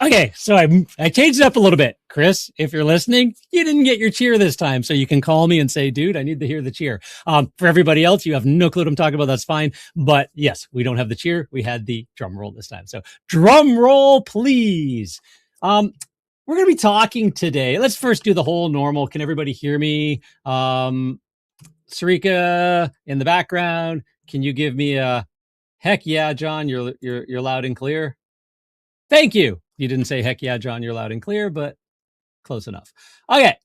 Okay, so I changed it up a little bit. Chris, if you're listening, you didn't get your cheer this time, so you can call me and say, dude, I need to hear the cheer. For everybody else, you have no clue what I'm talking about. That's fine. But yes, we don't have the cheer. We had the drum roll this time. So drum roll, please. We're going to be talking today. Let's first do the whole normal. Can everybody hear me? Sarika in the background. Can you give me a heck yeah, John? You're loud and clear. Thank you. You didn't say heck yeah, John, you're loud and clear, but close enough. Okay.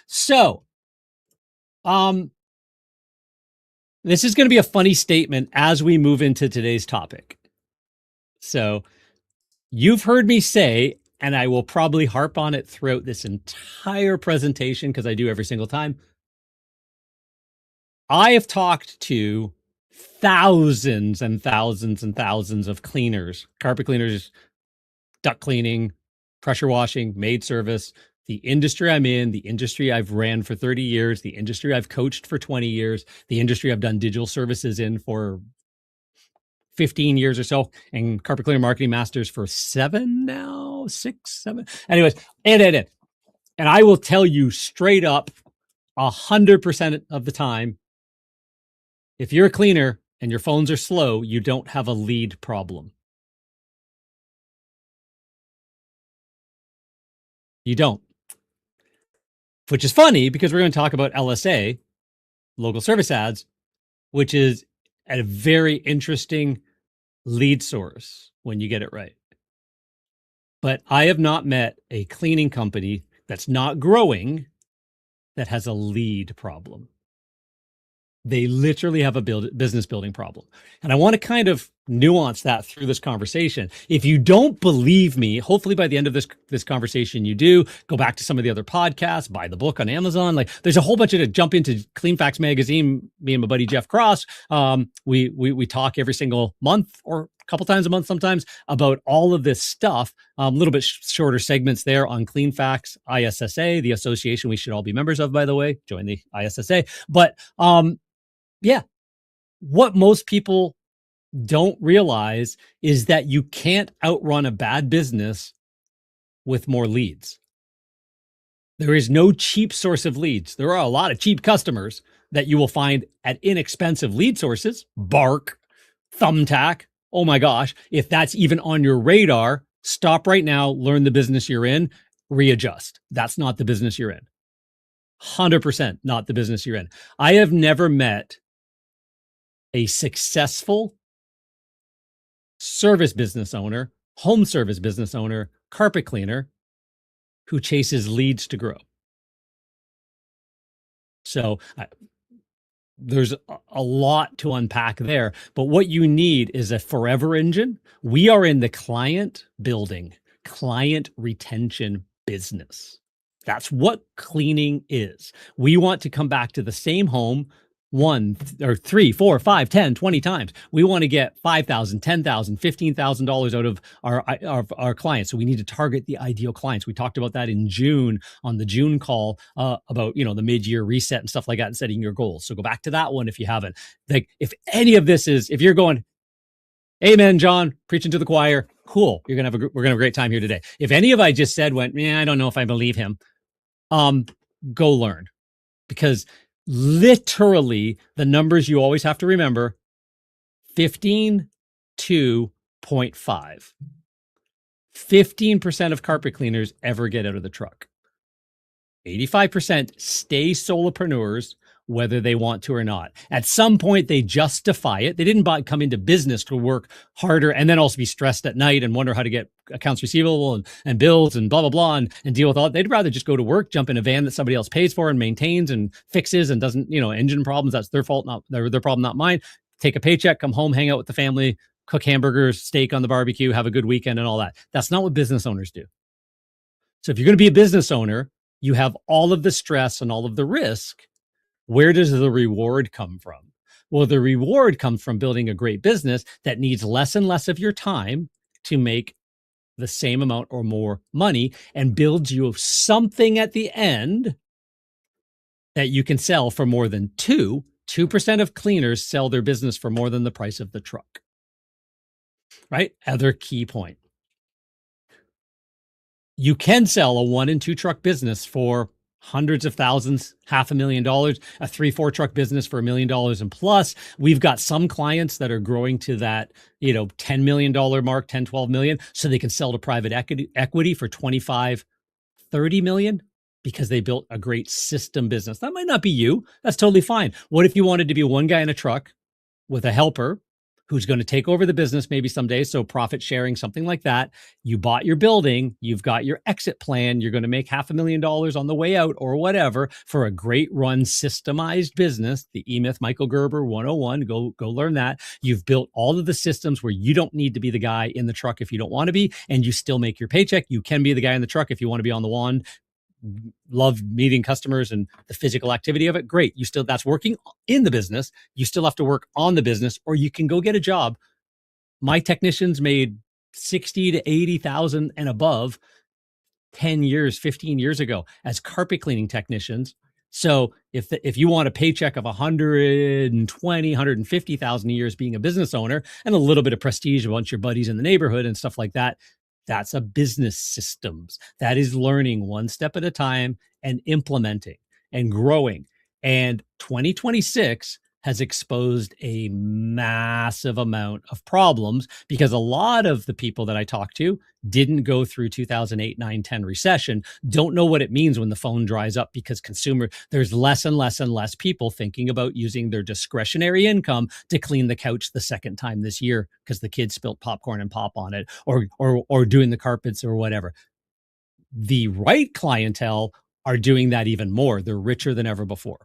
So, this is going to be a funny statement as we move into today's topic. So, you've heard me say, and I will probably harp on it throughout this entire presentation because I do every single time. I have talked to thousands and thousands and thousands of cleaners, carpet cleaners, duct cleaning, pressure washing, maid service, the industry I'm in, the industry I've ran for 30 years, the industry I've coached for 20 years, the industry I've done digital services in for 15 years or so, and carpet cleaner marketing masters for 7 now, 6, 7. Anyways, and I will tell you straight up 100% of the time, if you're a cleaner and your phones are slow, you don't have a lead problem. You don't. Which is funny because we're going to talk about LSA, local service ads, which is a very interesting lead source when you get it right. But I have not met a cleaning company that's not growing that has a lead problem. They literally have a business building problem. And I want to kind of nuance that through this conversation. If you don't believe me, hopefully by the end of this conversation, you do go back to some of the other podcasts, buy the book on Amazon. Like there's a whole bunch of it. Jump into Clean Facts Magazine. Me and my buddy, Jeff Cross. We talk every single month or a couple times a month sometimes about all of this stuff. A little bit shorter segments there on Clean Facts, ISSA, the association we should all be members of, by the way. Join the ISSA. But yeah, what most people don't realize is that you can't outrun a bad business with more leads. There is no cheap source of leads. There are a lot of cheap customers that you will find at inexpensive lead sources, Bark, Thumbtack. Oh my gosh, if that's even on your radar, stop right now, learn the business you're in, readjust. That's not the business you're in. 100% not the business you're in. I have never met a successful service business owner, home service business owner, carpet cleaner who chases leads to grow. So there's a lot to unpack there, but what you need is a forever engine. We are in the client building, client retention business. That's what cleaning is. We want to come back to the same home 1 or 3, 4, 5, 10, 20 times. We want to get $5,000, $10,000, $15,000 out of our clients. So we need to target the ideal clients. We talked about that in June on the June call about, the mid-year reset and stuff like that and setting your goals. So go back to that one if you haven't. Like if any of this is, if you're going, amen, John, preaching to the choir, cool. We're going to have a great time here today. If any of I just said went, I don't know if I believe him, go learn, because literally the numbers you always have to remember, 15 to 0.5. 15% of carpet cleaners ever get out of the truck. 85% stay solopreneurs, whether they want to or not. At some point, they justify it. They didn't come into business to work harder and then also be stressed at night and wonder how to get accounts receivable and bills and blah, blah, blah, and deal with all. They'd rather just go to work, jump in a van that somebody else pays for and maintains and fixes and doesn't, engine problems. That's their fault, not their problem, not mine. Take a paycheck, come home, hang out with the family, cook hamburgers, steak on the barbecue, have a good weekend and all that. That's not what business owners do. So if you're going to be a business owner, you have all of the stress and all of the risk. Where does the reward come from? Well, the reward comes from building a great business that needs less and less of your time to make the same amount or more money and builds you something at the end that you can sell for more than 2% of cleaners sell their business for more than the price of the truck. Right? Other key point. You can sell a 1 and 2 truck business for hundreds of thousands, $500,000, a 3, 4 truck business for $1 million and plus. We've got some clients that are growing to that, $10 million mark, 10, 12 million, so they can sell to private equity for 25, 30 million because they built a great system business. That might not be you. That's totally fine. What if you wanted to be one guy in a truck with a helper who's going to take over the business maybe someday? So profit sharing, something like that. You bought your building, you've got your exit plan, you're going to make $500,000 on the way out or whatever for a great run systemized business. The E-Myth Michael Gerber 101, go learn that. You've built all of the systems where you don't need to be the guy in the truck if you don't want to be, and you still make your paycheck. You can be the guy in the truck if you want to be on the lawn, love meeting customers and the physical activity of it. Great. That's working in the business. You still have to work on the business, or you can go get a job. My technicians made 60 to 80,000 and above 10 years, 15 years ago as carpet cleaning technicians. So if you want a paycheck of 120, 150,000 a year as being a business owner and a little bit of prestige, a bunch of your buddies in the neighborhood and stuff like that, that's a business systems. That is learning one step at a time and implementing and growing. And 2026 has exposed a massive amount of problems because a lot of the people that I talk to didn't go through 2008, 9, 10 recession, don't know what it means when the phone dries up because there's less and less and less people thinking about using their discretionary income to clean the couch the second time this year because the kids spilt popcorn and pop on it, or doing the carpets or whatever. The right clientele are doing that even more. They're richer than ever before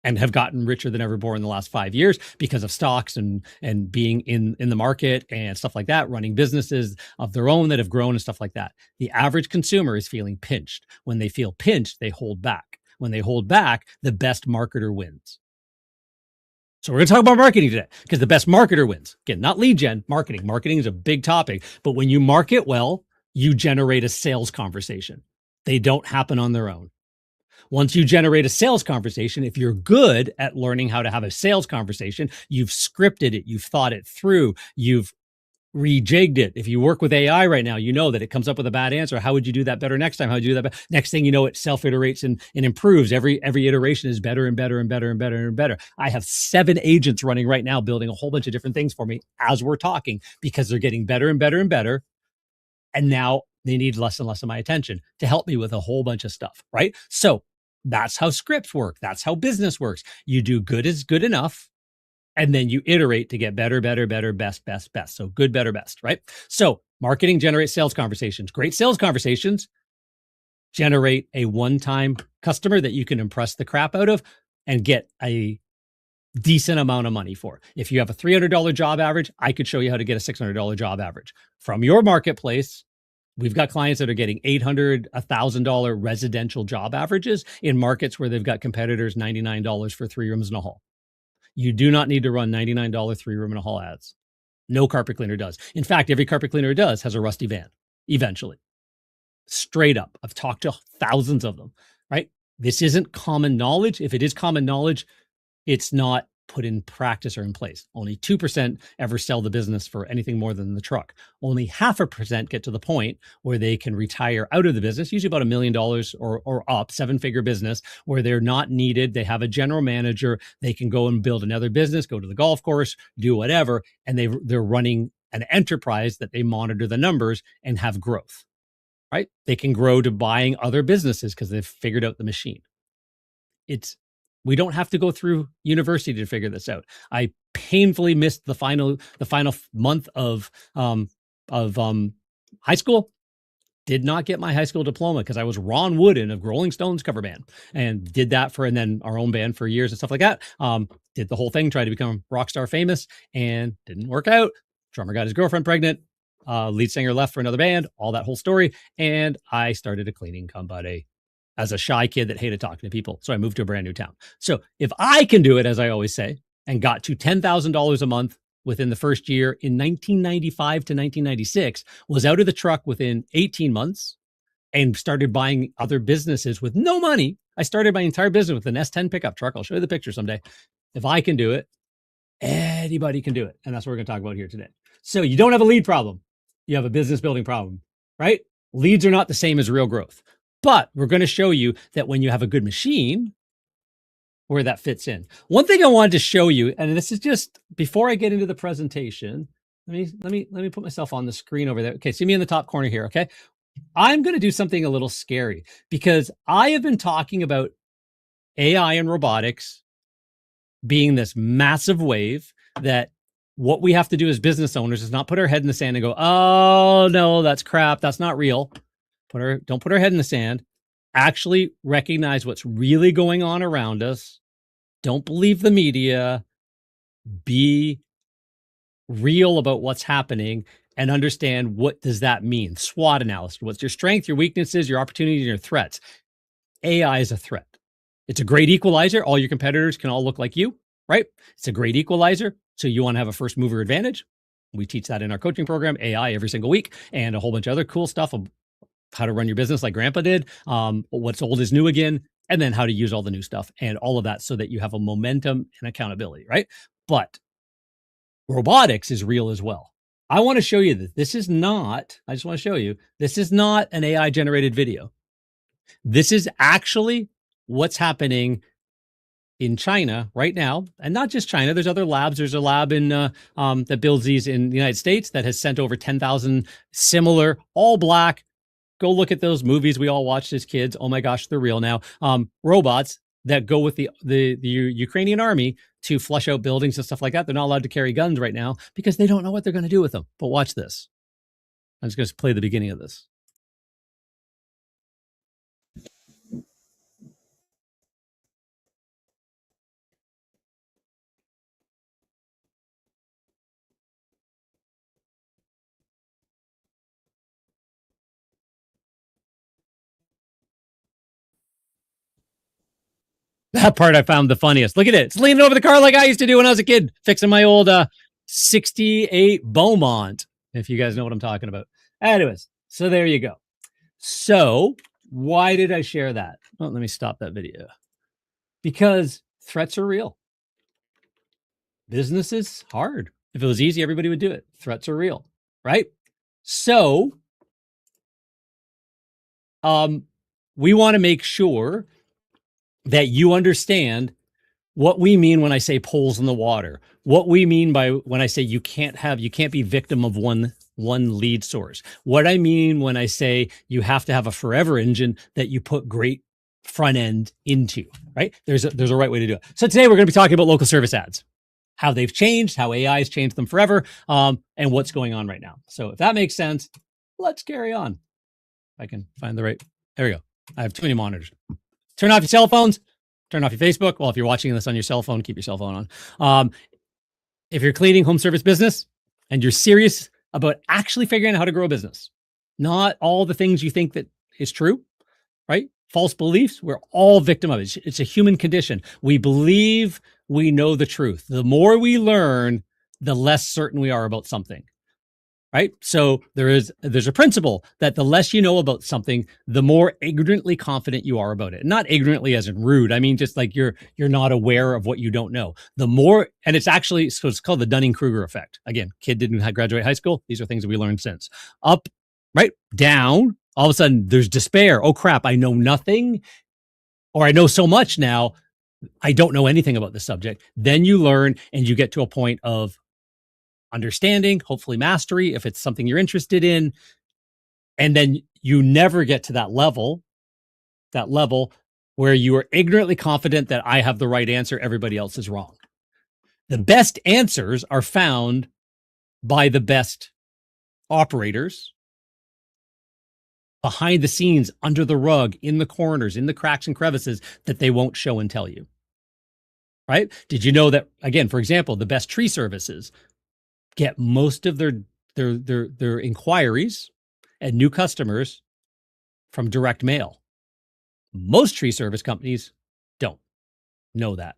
and have gotten richer than ever before in the last 5 years because of stocks and being in the market and stuff like that, running businesses of their own that have grown and stuff like that. The average consumer is feeling pinched. When they feel pinched, they hold back. When they hold back, the best marketer wins. So we're going to talk about marketing today because the best marketer wins. Again, not lead gen, marketing. Marketing is a big topic, but when you market well, you generate a sales conversation. They don't happen on their own. Once you generate a sales conversation, if you're good at learning how to have a sales conversation, you've scripted it, you've thought it through, you've rejigged it. If you work with AI right now, you know that it comes up with a bad answer. How would you do that better next time? How would you do that better? Next thing you know, it self-iterates and improves. Every iteration is better and better and better and better and better. I have 7 agents running right now building a whole bunch of different things for me as we're talking because they're getting better and better and better. And now they need less and less of my attention to help me with a whole bunch of stuff, right? So that's how scripts work. That's how business works. You do good is good enough, and then you iterate to get better, better, better, best, best, best. So good, better, best, right? So marketing generates sales conversations. Great sales conversations generate a one-time customer that you can impress the crap out of and get a decent amount of money for. If you have a $300 job average, I could show you how to get a $600 job average. From your marketplace, we've got clients that are getting $800, $1,000 residential job averages in markets where they've got competitors $99 for 3 rooms and a hall. You do not need to run $99 3-room and a hall ads. No carpet cleaner does. In fact, every carpet cleaner does has a rusty van eventually. Straight up. I've talked to thousands of them, right? This isn't common knowledge. If it is common knowledge, it's not put in practice or in place. Only 2% ever sell the business for anything more than the truck. Only 0.5% get to the point where they can retire out of the business, usually about $1 million or up, 7-figure business, where they're not needed. They have a general manager. They can go and build another business, go to the golf course, do whatever, and they're running an enterprise that they monitor the numbers and have growth, right? They can grow to buying other businesses because they've figured out the machine. We don't have to go through university to figure this out. I painfully missed the final month of high school. Did not get my high school diploma because I was Ron Wooden of Rolling Stones cover band and did that and then our own band for years and stuff like that. Did the whole thing, tried to become rock star famous and didn't work out. Drummer got his girlfriend pregnant. Lead singer left for another band, all that whole story. And I started a cleaning company as a shy kid that hated talking to people. So I moved to a brand new town. So if I can do it, as I always say, and got to $10,000 a month within the first year in 1995 to 1996, was out of the truck within 18 months and started buying other businesses with no money. I started my entire business with an S10 pickup truck. I'll show you the picture someday. If I can do it, anybody can do it. And that's what we're going to talk about here today. So you don't have a lead problem. You have a business building problem, right? Leads are not the same as real growth, but we're going to show you that when you have a good machine, where that fits in. One thing I wanted to show you, and this is just before I get into the presentation, let me put myself on the screen over there. Okay, see me in the top corner here, okay? I'm going to do something a little scary because I have been talking about AI and robotics being this massive wave that what we have to do as business owners is not put our head in the sand and go, "Oh, no, that's crap. That's not real." Don't put our head in the sand. Actually recognize what's really going on around us. Don't believe the media. Be real about what's happening and understand what does that mean. SWOT analysis. What's your strength, your weaknesses, your opportunities, and your threats. AI is a threat. It's a great equalizer. All your competitors can all look like you, right? It's a great equalizer. So you want to have a first mover advantage. We teach that in our coaching program, AI, every single week, and a whole bunch of other cool stuff of how to run your business like Grandpa did. What's old is new again, and then how to use all the new stuff and all of that so that you have a momentum and accountability, right? But robotics is real as well. I want to show you that this is not, I just want to show you, this is not an AI generated video. This is actually what's happening in China right now, and not just China. There's other labs. There's a lab in that builds these in the United States that has sent over 10,000 similar, all black. Go look at those movies we all watched as kids. Oh my gosh, they're real now. Robots that go with the Ukrainian army to flush out buildings and stuff like that. They're not allowed to carry guns right now because they don't know what they're going to do with them. But watch this. I'm just going to play the beginning of this. That part I found the funniest. Look at it. It's leaning over the car like I used to do when I was a kid, fixing my old 68 Beaumont, if you guys know what I'm talking about. Anyways, so there you go. So why did I share that? Well, let me stop that video. Because threats are real. Business is hard. If it was easy, everybody would do it. Threats are real, right? So we want to make sure that you understand what we mean when I say poles in the water, what we mean by when I say you can't be victim of one lead source, what I mean when I say you have to have a forever engine that you put great front end into, right? There's a right way to do it. So today we're going to be talking about local service ads, how they've changed, how AI has changed them forever, and what's going on right now. So if that makes sense, let's carry on. If I can find the right, there we go. I have too many monitors. Turn off your cell phones. Turn off your Facebook. Well, if you're watching this on your cell phone, keep your cell phone on. If you're cleaning home service business and you're serious about actually figuring out how to grow a business, not all the things you think that is true, right? False beliefs, we're all victim of it. It's a human condition. We believe we know the truth. The more we learn, the less certain we are about something. Right? So there's a principle that the less you know about something, the more ignorantly confident you are about it. Not ignorantly as in rude. I mean, just like you're not aware of what you don't know. The more, and it's actually, so it's called the Dunning-Kruger effect. Again, kid didn't graduate high school. These are things that we learned since. Up, right? Down, all of a sudden there's despair. Oh crap, I know nothing, or I know so much now, I don't know anything about the subject. Then you learn and you get to a point of understanding, hopefully mastery, if it's something you're interested in. And then you never get to that level where you are ignorantly confident that I have the right answer, everybody else is wrong. The best answers are found by the best operators behind the scenes, under the rug, in the corners, in the cracks and crevices that they won't show and tell you. Right? Did you know that, again, for example, the best tree services get most of their inquiries and new customers from direct mail? Most tree service companies don't know that.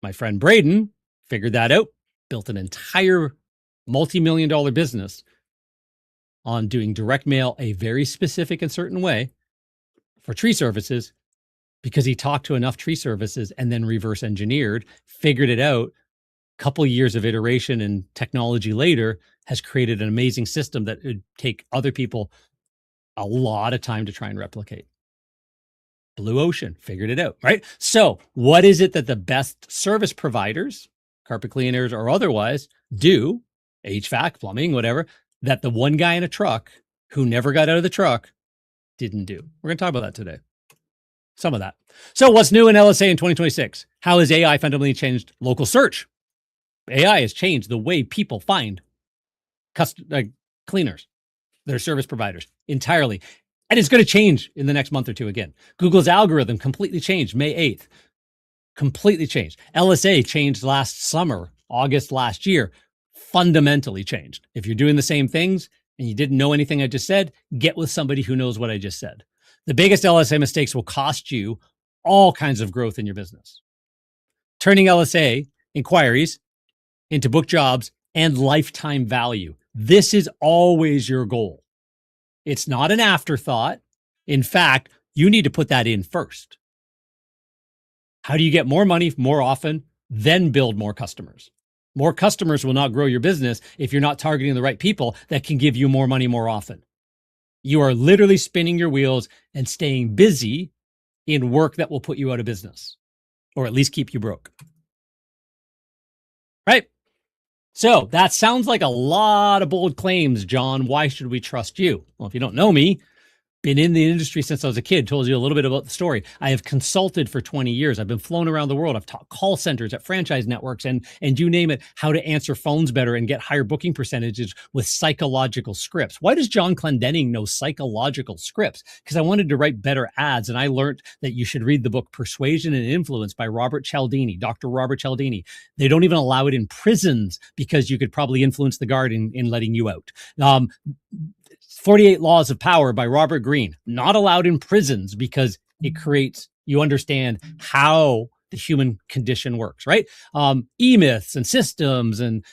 My friend Braden figured that out, built an entire multi-million-dollar business on doing direct mail a very specific and certain way for tree services because he talked to enough tree services and then reverse engineered, figured it out. Couple years of iteration and technology later has created an amazing system that would take other people A lot of time to try and replicate. Blue ocean, figured it out, right? So what is it that the best service providers, carpet cleaners or otherwise, do, HVAC, plumbing, whatever, that the one guy in a truck who never got out of the truck didn't do? We're going to talk about that today. Some of that. So what's new in LSA in 2026? How has AI fundamentally changed local search? AI has changed the way people find cleaners, their service providers entirely. And it's going to change in the next month or two again. Google's algorithm completely changed May 8th. Completely changed. LSA changed last summer, August last year. Fundamentally changed. If you're doing the same things and you didn't know anything I just said, get with somebody who knows what I just said. The biggest LSA mistakes will cost you all kinds of growth in your business. Turning LSA inquiries into book jobs and lifetime value. This is always your goal. It's not an afterthought. In fact, you need to put that in first. How do you get more money more often, then build more customers? More customers will not grow your business if you're not targeting the right people that can give you more money more often. You are literally spinning your wheels and staying busy in work that will put you out of business, or at least keep you broke. Right? So that sounds like a lot of bold claims, John. Why should we trust you? Well, if you don't know me, been in the industry since I was a kid, told you a little bit about the story. I have consulted for 20 years. I've been flown around the world. I've taught call centers at franchise networks and you name it, how to answer phones better and get higher booking percentages with psychological scripts. Why does John Clendenning know psychological scripts? Because I wanted to write better ads, and I learned that you should read the book Persuasion and Influence by Robert Cialdini, Dr. Robert Cialdini. They don't even allow it in prisons because you could probably influence the guard in letting you out. 48 Laws of Power by Robert Greene, not allowed in prisons because it creates, you understand how the human condition works, right? E-myths and systems and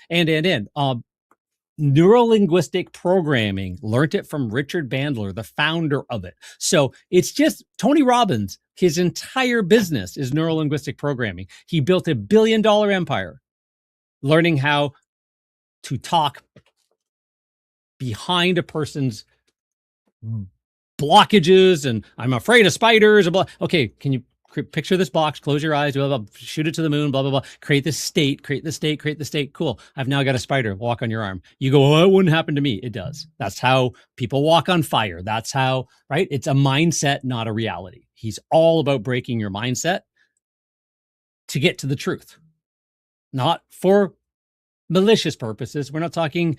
neuro-linguistic programming, learned it from Richard Bandler, the founder of it. So it's just Tony Robbins, his entire business is neuro-linguistic programming. He built $1 billion empire learning how to talk behind a person's blockages and I'm afraid of spiders. Okay, can you picture this box? Close your eyes, blah, blah, blah, shoot it to the moon, blah, blah, blah. Create the state. Cool. I've now got a spider. Walk on your arm. You go, oh, it wouldn't happen to me. It does. That's how people walk on fire. That's how, right? It's a mindset, not a reality. He's all about breaking your mindset to get to the truth, not for malicious purposes. We're not talking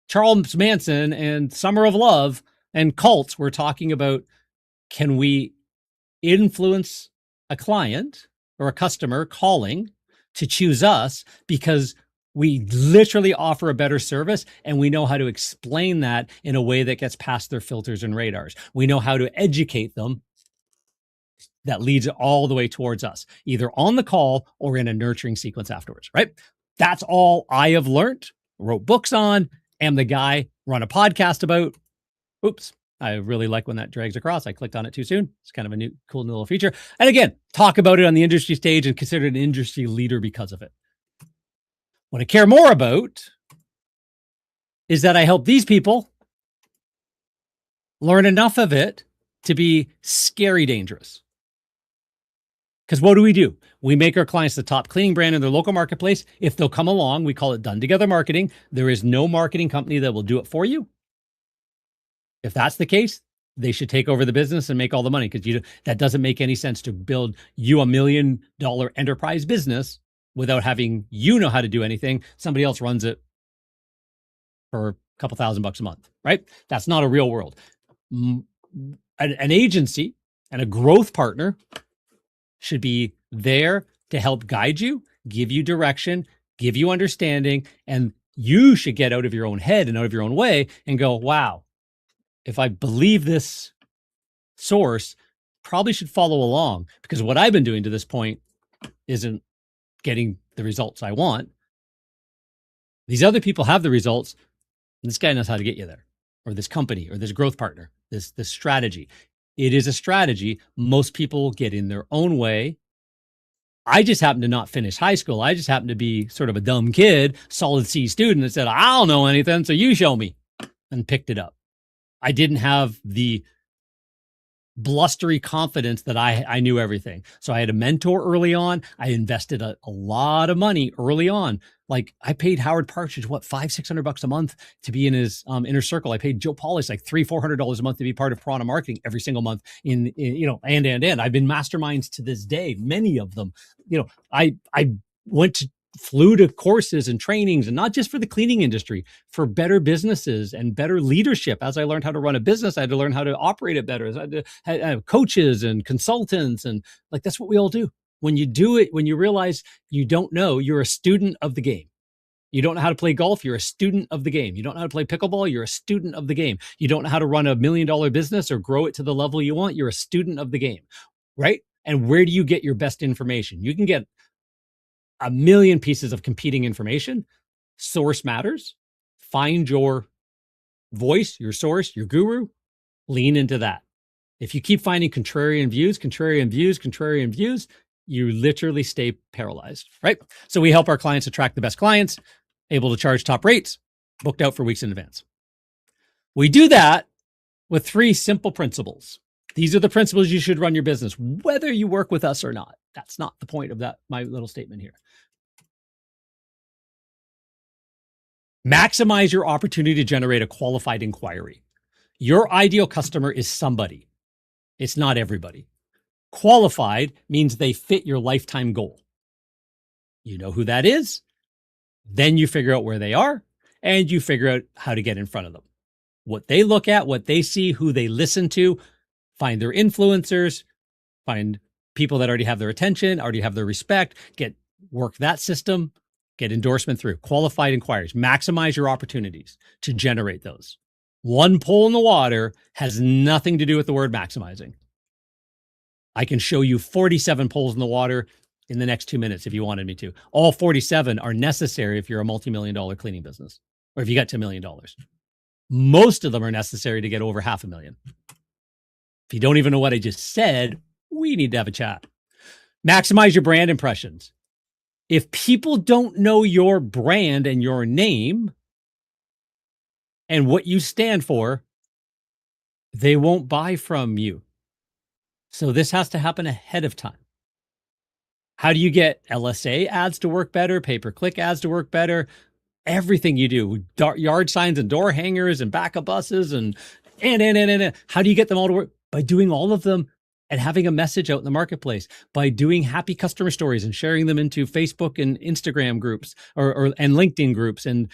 Charles Manson and Summer of Love and cults. We're talking about, can we influence a client or a customer calling to choose us because we literally offer a better service and we know how to explain that in a way that gets past their filters and radars. We know how to educate them that leads all the way towards us, either on the call or in a nurturing sequence afterwards, right? That's all I have learned, wrote books on, am the guy, run a podcast about. Oops, I really like when that drags across. I clicked on it too soon. It's kind of a new, cool little feature. And again, talk about it on the industry stage and consider an industry leader because of it. What I care more about is that I help these people learn enough of it to be scary dangerous. Because what do? We make our clients the top cleaning brand in their local marketplace. If they'll come along, we call it done together marketing. There is no marketing company that will do it for you. If that's the case, they should take over the business and make all the money, because that doesn't make any sense to build you $1 million enterprise business without having you know how to do anything. Somebody else runs it for a couple $1,000 a month, right? That's not a real world. An agency and a growth partner should be there to help guide you, give you direction, give you understanding, and you should get out of your own head and out of your own way and go, wow, if I believe this source, probably should follow along, because what I've been doing to this point isn't getting the results I want. These other people have the results, and this guy knows how to get you there, or this company, or this growth partner, this strategy. It is a strategy. Most people get in their own way. I just happen to not finish high school. I just happen to be sort of a dumb kid, solid C student that said, I don't know anything, so you show me, and picked it up. I didn't have the blustery confidence that I knew everything. So I had a mentor early on. I invested a lot of money early on. Like I paid Howard Partridge, what, $500-600 a month to be in his inner circle. I paid Joe Polish like $300-400 a month to be part of Piranha Marketing every single month in and I've been masterminds to this day, many of them. I flew to courses and trainings, and not just for the cleaning industry, for better businesses and better leadership. As I learned how to run a business, I had to learn how to operate it better. I had to have coaches and consultants, and like that's what we all do. When you do it, when you realize you don't know, you're a student of the game. You don't know how to play golf, you're a student of the game. You don't know how to play pickleball, you're a student of the game. You don't know how to run $1 million business or grow it to the level you want, you're a student of the game, right? And where do you get your best information? You can get a million pieces of competing information. Source matters. Find your voice, your source, your guru, lean into that. If you keep finding contrarian views, you literally stay paralyzed, right? So we help our clients attract the best clients, able to charge top rates, booked out for weeks in advance. We do that with 3 simple principles. These are the principles you should run your business, whether you work with us or not. That's not the point of that, my little statement here. Maximize your opportunity to generate a qualified inquiry. Your ideal customer is somebody. It's not everybody. Qualified means they fit your lifetime goal. You know who that is. Then you figure out where they are, and you figure out how to get in front of them. What they look at, what they see, who they listen to, find their influencers, find people that already have their attention, already have their respect, work that system, get endorsement through. Qualified inquiries. Maximize your opportunities to generate those. One pole in the water has nothing to do with the word maximizing. I can show you 47 poles in the water in the next 2 minutes if you wanted me to. All 47 are necessary if you're a multi-million-dollar cleaning business, or if you got $2 million. Most of them are necessary to get over $500,000. If you don't even know what I just said, we need to have a chat. Maximize your brand impressions. If people don't know your brand and your name and what you stand for, they won't buy from you. So this has to happen ahead of time. How do you get LSA ads to work better, pay-per-click ads to work better? Everything you do, yard signs and door hangers and backup buses and how do you get them all to work? By doing all of them and having a message out in the marketplace, by doing happy customer stories and sharing them into Facebook and Instagram groups and LinkedIn groups and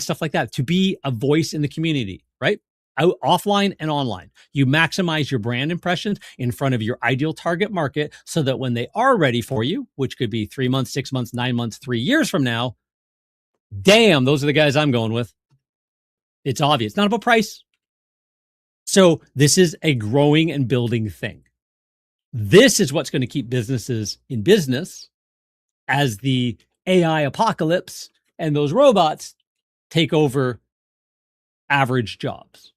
stuff like that, to be a voice in the community, right? Out offline and online. You maximize your brand impressions in front of your ideal target market so that when they are ready for you, which could be 3 months, 6 months, 9 months, 3 years from now, damn, those are the guys I'm going with. It's obvious. It's not about price. So this is a growing and building thing. This is what's going to keep businesses in business as the AI apocalypse and those robots take over average jobs.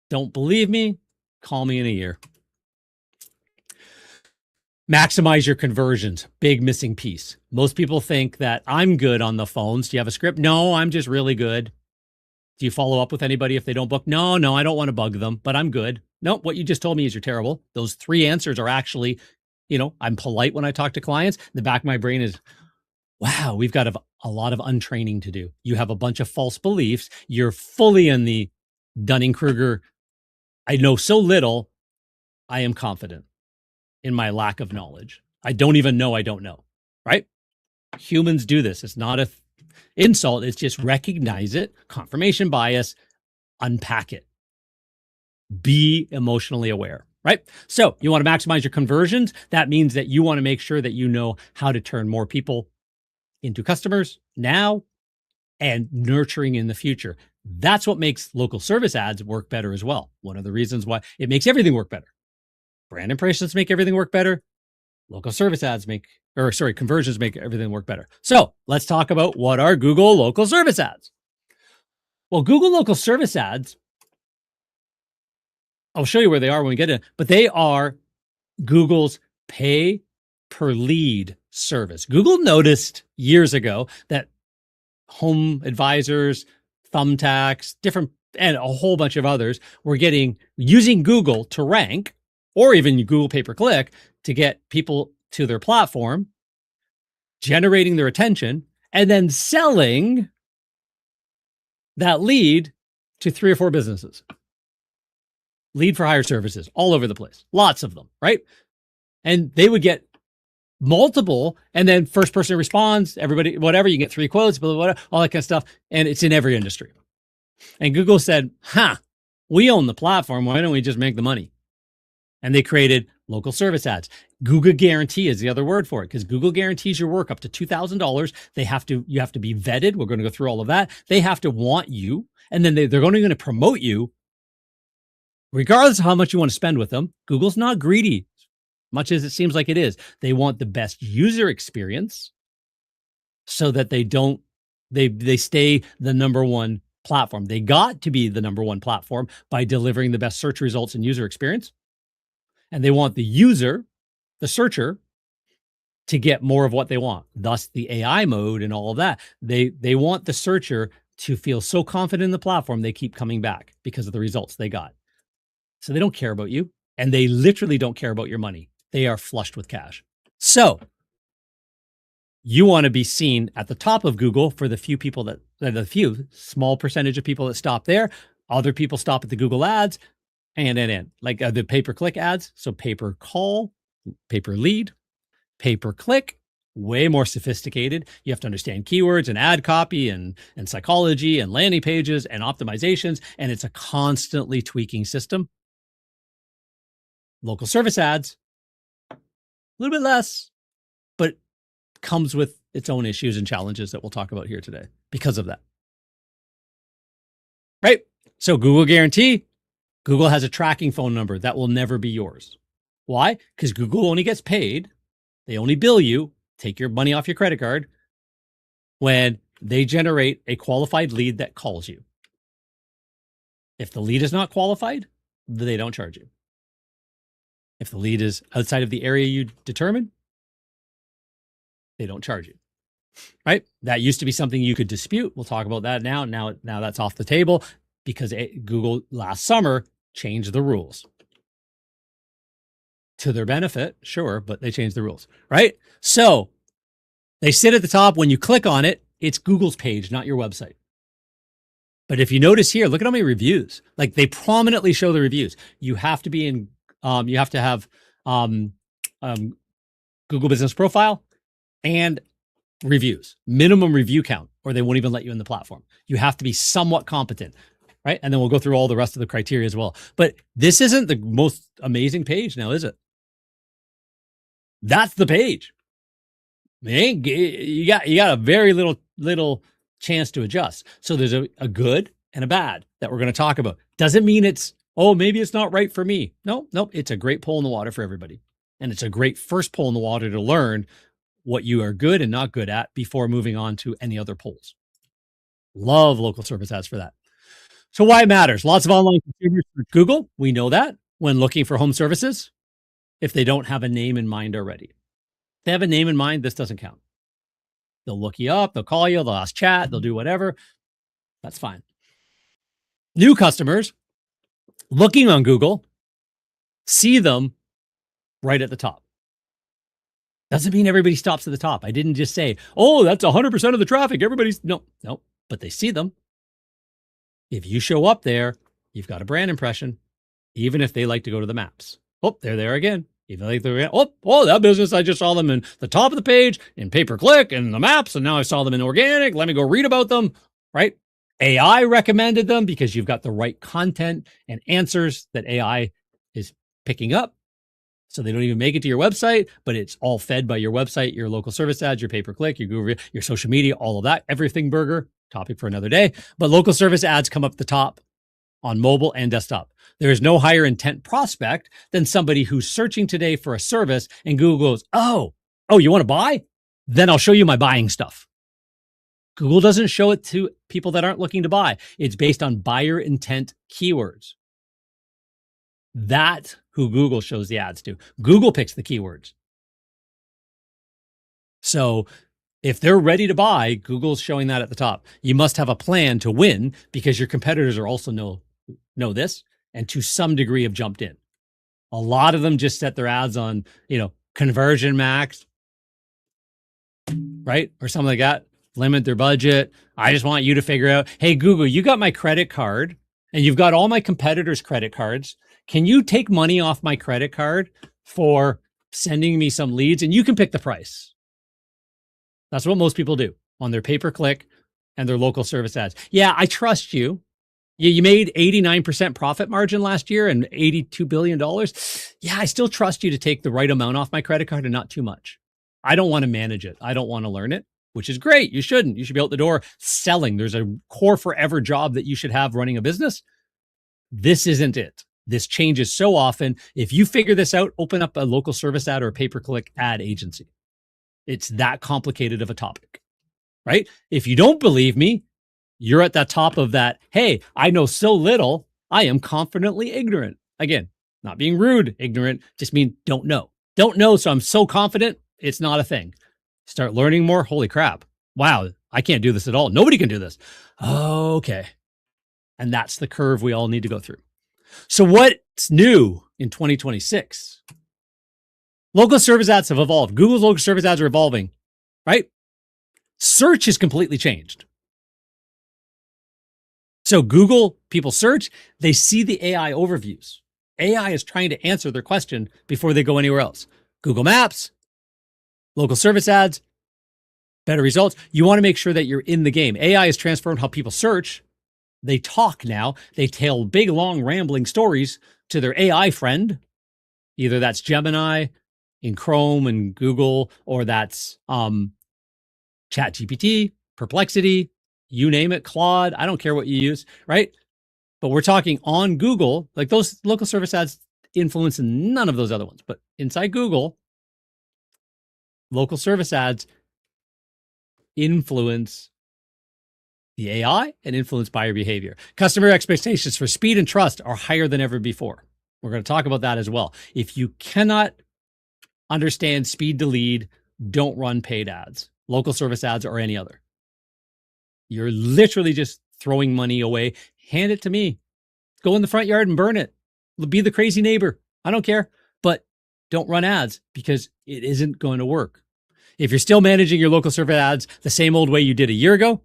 Don't believe me? Call me in a year. Maximize your conversions. Big missing piece. Most people think that I'm good on the phones. Do you have a script? No, I'm just really good. Do you follow up with anybody if they don't book? No, I don't want to bug them, but I'm good. No, what you just told me is you're terrible. Those 3 answers are actually, I'm polite when I talk to clients. The back of my brain is, wow, we've got a lot of untraining to do. You have a bunch of false beliefs. You're fully in the Dunning-Kruger, I know so little, I am confident in my lack of knowledge. I don't even know I don't know, right? Humans do this. It's not an insult. It's just recognize it, confirmation bias, unpack it. Be emotionally aware, right? So you want to maximize your conversions. That means that you want to make sure that you know how to turn more people into customers now and nurturing in the future. That's what makes local service ads work better as well. One of the reasons why it makes everything work better. Brand impressions make everything work better. Local service ads conversions make everything work better. So let's talk about what are Google local service ads. Well, Google local service ads, I'll show you where they are when we get in, but they are Google's pay per lead service. Google noticed years ago that home advisors, thumbtacks, different and a whole bunch of others were using Google to rank, or even Google pay-per-click to get people to their platform, generating their attention, and then selling that lead to 3 or 4 businesses. Lead for hire services all over the place. Lots of them, right? And they would get multiple, and then first person responds, everybody, whatever, you get 3 quotes, blah, blah, blah, all that kind of stuff. And it's in every industry. And Google said, we own the platform. Why don't we just make the money? And they created local service ads. Google Guarantee is the other word for it, because Google guarantees your work up to $2,000. You have to be vetted. We're going to go through all of that. They have to want you, and then they're going to promote you regardless of how much you want to spend with them. Google's not greedy, much as it seems like it is. They want the best user experience so that they stay the number one platform. They got to be the number one platform by delivering the best search results and user experience. And they want the user, the searcher, to get more of what they want. Thus the AI mode and all of that. They want the searcher to feel so confident in the platform, they keep coming back because of the results they got. So they don't care about you, and they literally don't care about your money. They are flushed with cash. So you want to be seen at the top of Google for the few people small percentage of people that stop there. Other people stop at the Google ads and like the pay-per-click ads. So pay-per-call, pay-per-lead, pay-per-click, way more sophisticated. You have to understand keywords and ad copy and psychology and landing pages and optimizations. And it's a constantly tweaking system. Local service ads, a little bit less, but comes with its own issues and challenges that we'll talk about here today because of that. Right? So Google Guarantee, Google has a tracking phone number that will never be yours. Why? Because Google only gets paid. They only bill you, take your money off your credit card, when they generate a qualified lead that calls you. If the lead is not qualified, they don't charge you. If the lead is outside of the area you determine, they don't charge you, right? That used to be something you could dispute. We'll talk about that now. Now that's off the table because Google last summer changed the rules. To their benefit, sure, but they changed the rules, right? So they sit at the top. When you click on it, it's Google's page, not your website. But if you notice here, look at how many reviews. Like they prominently show the reviews. You have to be in, you have to have Google Business Profile and reviews, minimum review count, or they won't even let you in the platform. You have to be somewhat competent, right? And then we'll go through all the rest of the criteria as well. But this isn't the most amazing page now, is it? That's the page. You got a very little chance to adjust. So there's a good and a bad that we're going to talk about. Doesn't mean maybe it's not right for me. Nope. It's a great pull in the water for everybody. And it's a great first pull in the water to learn what you are good and not good at before moving on to any other polls. Love local service ads for that. So why it matters. Lots of online consumers for Google. We know that when looking for home services, if they don't have a name in mind already. If they have a name in mind, this doesn't count. They'll look you up, they'll call you, they'll ask chat, they'll do whatever. That's fine. New customers looking on Google, see them right at the top. Doesn't mean everybody stops at the top. I didn't just say, that's 100% of the traffic. No, but they see them. If you show up there, you've got a brand impression, even if they like to go to the maps. They're there again. Even like that business, I just saw them in the top of the page in pay-per-click and the maps, and now I saw them in organic. Let me go read about them, right? AI recommended them because you've got the right content and answers that AI is picking up. So they don't even make it to your website, but it's all fed by your website, your local service ads, your pay-per-click, your Google, your social media, all of that, everything burger, topic for another day. But local service ads come up the top on mobile and desktop. There is no higher intent prospect than somebody who's searching today for a service and Google goes, oh, you want to buy? Then I'll show you my buying stuff. Google doesn't show it to people that aren't looking to buy. It's based on buyer intent keywords. That's who Google shows the ads to. Google picks the keywords. So If they're ready to buy, Google's showing that at the top. You must have a plan to win because your competitors are also know this and to some degree have jumped in. A lot of them just set their ads on, conversion max, right? Or something like that. Limit their budget. I just want you to figure out, hey, Google, you got my credit card and you've got all my competitors' credit cards. Can you take money off my credit card for sending me some leads? And you can pick the price. That's what most people do on their pay-per-click and their local service ads. Yeah, I trust you. You made 89% profit margin last year and $82 billion. Yeah, I still trust you to take the right amount off my credit card and not too much. I don't want to manage it. I don't want to learn it, which is great. You shouldn't. You should be out the door selling. There's a core forever job that you should have running a business. This isn't it. This changes so often. If you figure this out, open up a local service ad or a pay-per-click ad agency. It's that complicated of a topic, right? If you don't believe me, you're at the top of that. Hey, I know so little. I am confidently ignorant. Again, not being rude, ignorant, just mean don't know. Don't know, so I'm so confident, it's not a thing. Start learning more. Holy crap. Wow, I can't do this at all. Nobody can do this. Okay. And that's the curve we all need to go through. So what's new in 2026? Local service ads have evolved. Google's local service ads are evolving, right? Search has completely changed. So Google, people search, they see the AI overviews. AI is trying to answer their question before they go anywhere else. Google Maps, local service ads, better results. You want to make sure that you're in the game. AI is transforming how people search. They talk now. They tell big, long, rambling stories to their AI friend. Either that's Gemini in Chrome and Google, or that's ChatGPT, Perplexity, you name it, Claude, I don't care what you use, right? But we're talking on Google, like those local service ads influence none of those other ones. But inside Google, local service ads influence the AI and influence buyer behavior. Customer expectations for speed and trust are higher than ever before. We're going to talk about that as well. If you cannot understand speed to lead, don't run paid ads, local service ads or any other. You're literally just throwing money away. Hand it to me. Go in the front yard and burn it. Be the crazy neighbor. I don't care. But don't run ads because it isn't going to work. If you're still managing your local service ads the same old way you did a year ago,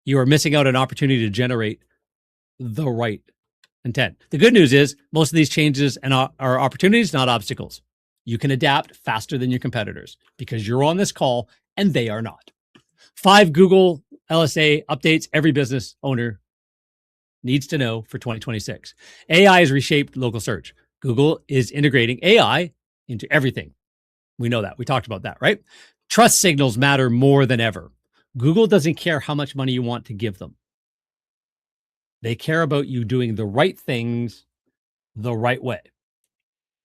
you are missing out on an opportunity to generate the right intent. The good news is most of these changes are opportunities, not obstacles. You can adapt faster than your competitors because you're on this call and they are not. 5 Google LSA updates every business owner needs to know for 2026. AI has reshaped local search. Google is integrating AI into everything. We know that. We talked about that, right? Trust signals matter more than ever. Google doesn't care how much money you want to give them. They care about you doing the right things the right way.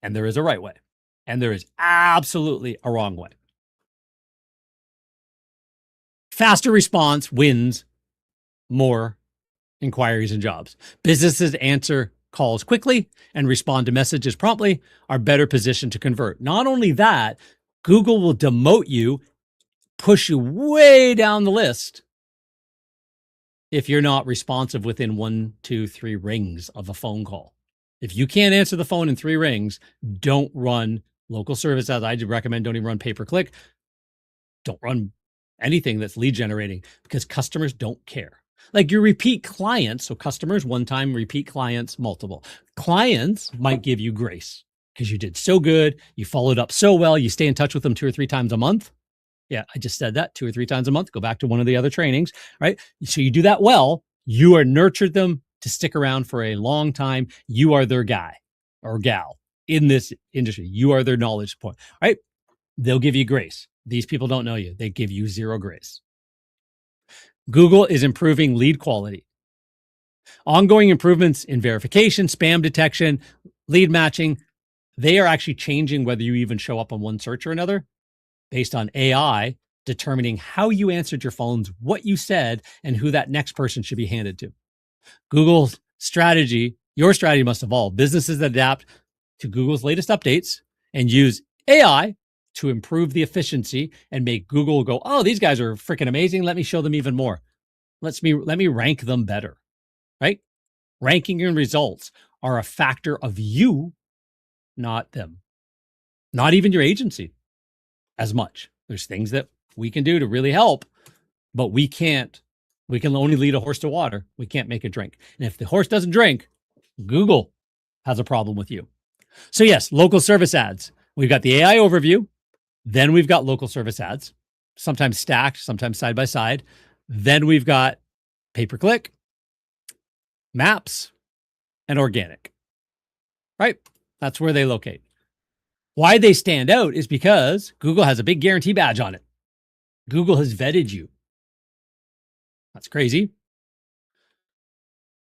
And there is a right way. And there is absolutely a wrong way. Faster response wins more inquiries and jobs. Businesses answer calls quickly and respond to messages promptly, are better positioned to convert. Not only that, Google will demote you, push you way down the list if you're not responsive within 1, 2, 3 rings of a phone call. If you can't answer the phone in 3 rings, don't run local service ads. I recommend don't even run pay-per-click. Don't run anything that's lead generating because customers don't care. Like your repeat clients, so customers one time, repeat clients multiple. Clients might give you grace because you did so good, you followed up so well, you stay in touch with them 2 or 3 times a month. Yeah, I just said that 2 or 3 times a month. Go back to one of the other trainings, right? So you do that well, you are nurtured them to stick around for a long time. You are their guy or gal in this industry. You are their knowledge point, right? They'll give you grace. These people don't know you. They give you 0 grace. Google is improving lead quality. Ongoing improvements in verification, spam detection, lead matching, they are actually changing whether you even show up on one search or another based on AI determining how you answered your phones, what you said, and who that next person should be handed to. Google's strategy, your strategy must evolve. Businesses that adapt to Google's latest updates and use AI to improve the efficiency and make Google go, oh, these guys are freaking amazing. Let me show them even more. Let me rank them better, right? Ranking and results are a factor of you, not them, not even your agency as much. There's things that we can do to really help, but we can only lead a horse to water. We can't make it drink. And if the horse doesn't drink, Google has a problem with you. So yes, local service ads. We've got the AI overview. Then we've got local service ads, sometimes stacked, sometimes side by side. Then we've got pay-per-click, maps, and organic, right? That's where they locate. Why they stand out is because Google has a big guarantee badge on it. Google has vetted you. That's crazy.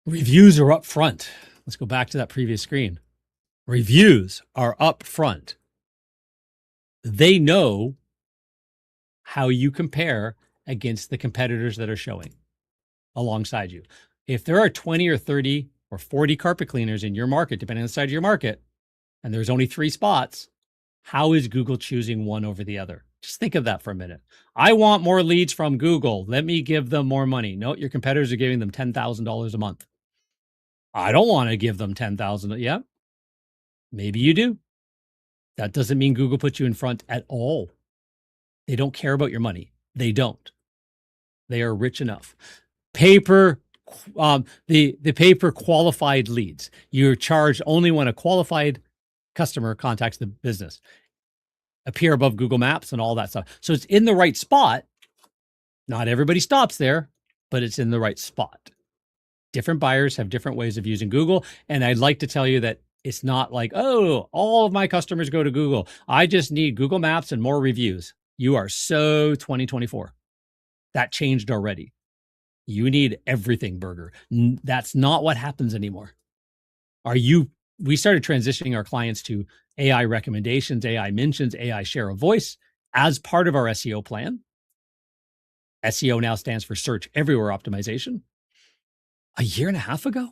Reviews are up front. Let's go back to that previous screen. Reviews are up front. They know how you compare against the competitors that are showing alongside you. If there are 20 or 30 or 40 carpet cleaners in your market, depending on the size of your market, and there's only 3 spots, how is Google choosing one over the other? Just think of that for a minute. I want more leads from Google. Let me give them more money. No, your competitors are giving them $10,000 a month. I don't want to give them $10,000. Yeah, maybe you do. That doesn't mean Google puts you in front at all. They don't care about your money. They don't. They are rich enough. The pay-per qualified leads. You're charged only when a qualified customer contacts the business. Appear above Google Maps and all that stuff. So it's in the right spot. Not everybody stops there, but it's in the right spot. Different buyers have different ways of using Google. And I'd like to tell you that it's not like, oh, all of my customers go to Google. I just need Google Maps and more reviews. You are so 2024. That changed already. You need everything, burger. That's not what happens anymore. We started transitioning our clients to AI recommendations, AI mentions, AI share of voice as part of our SEO plan. SEO now stands for search everywhere optimization. A year and a half ago,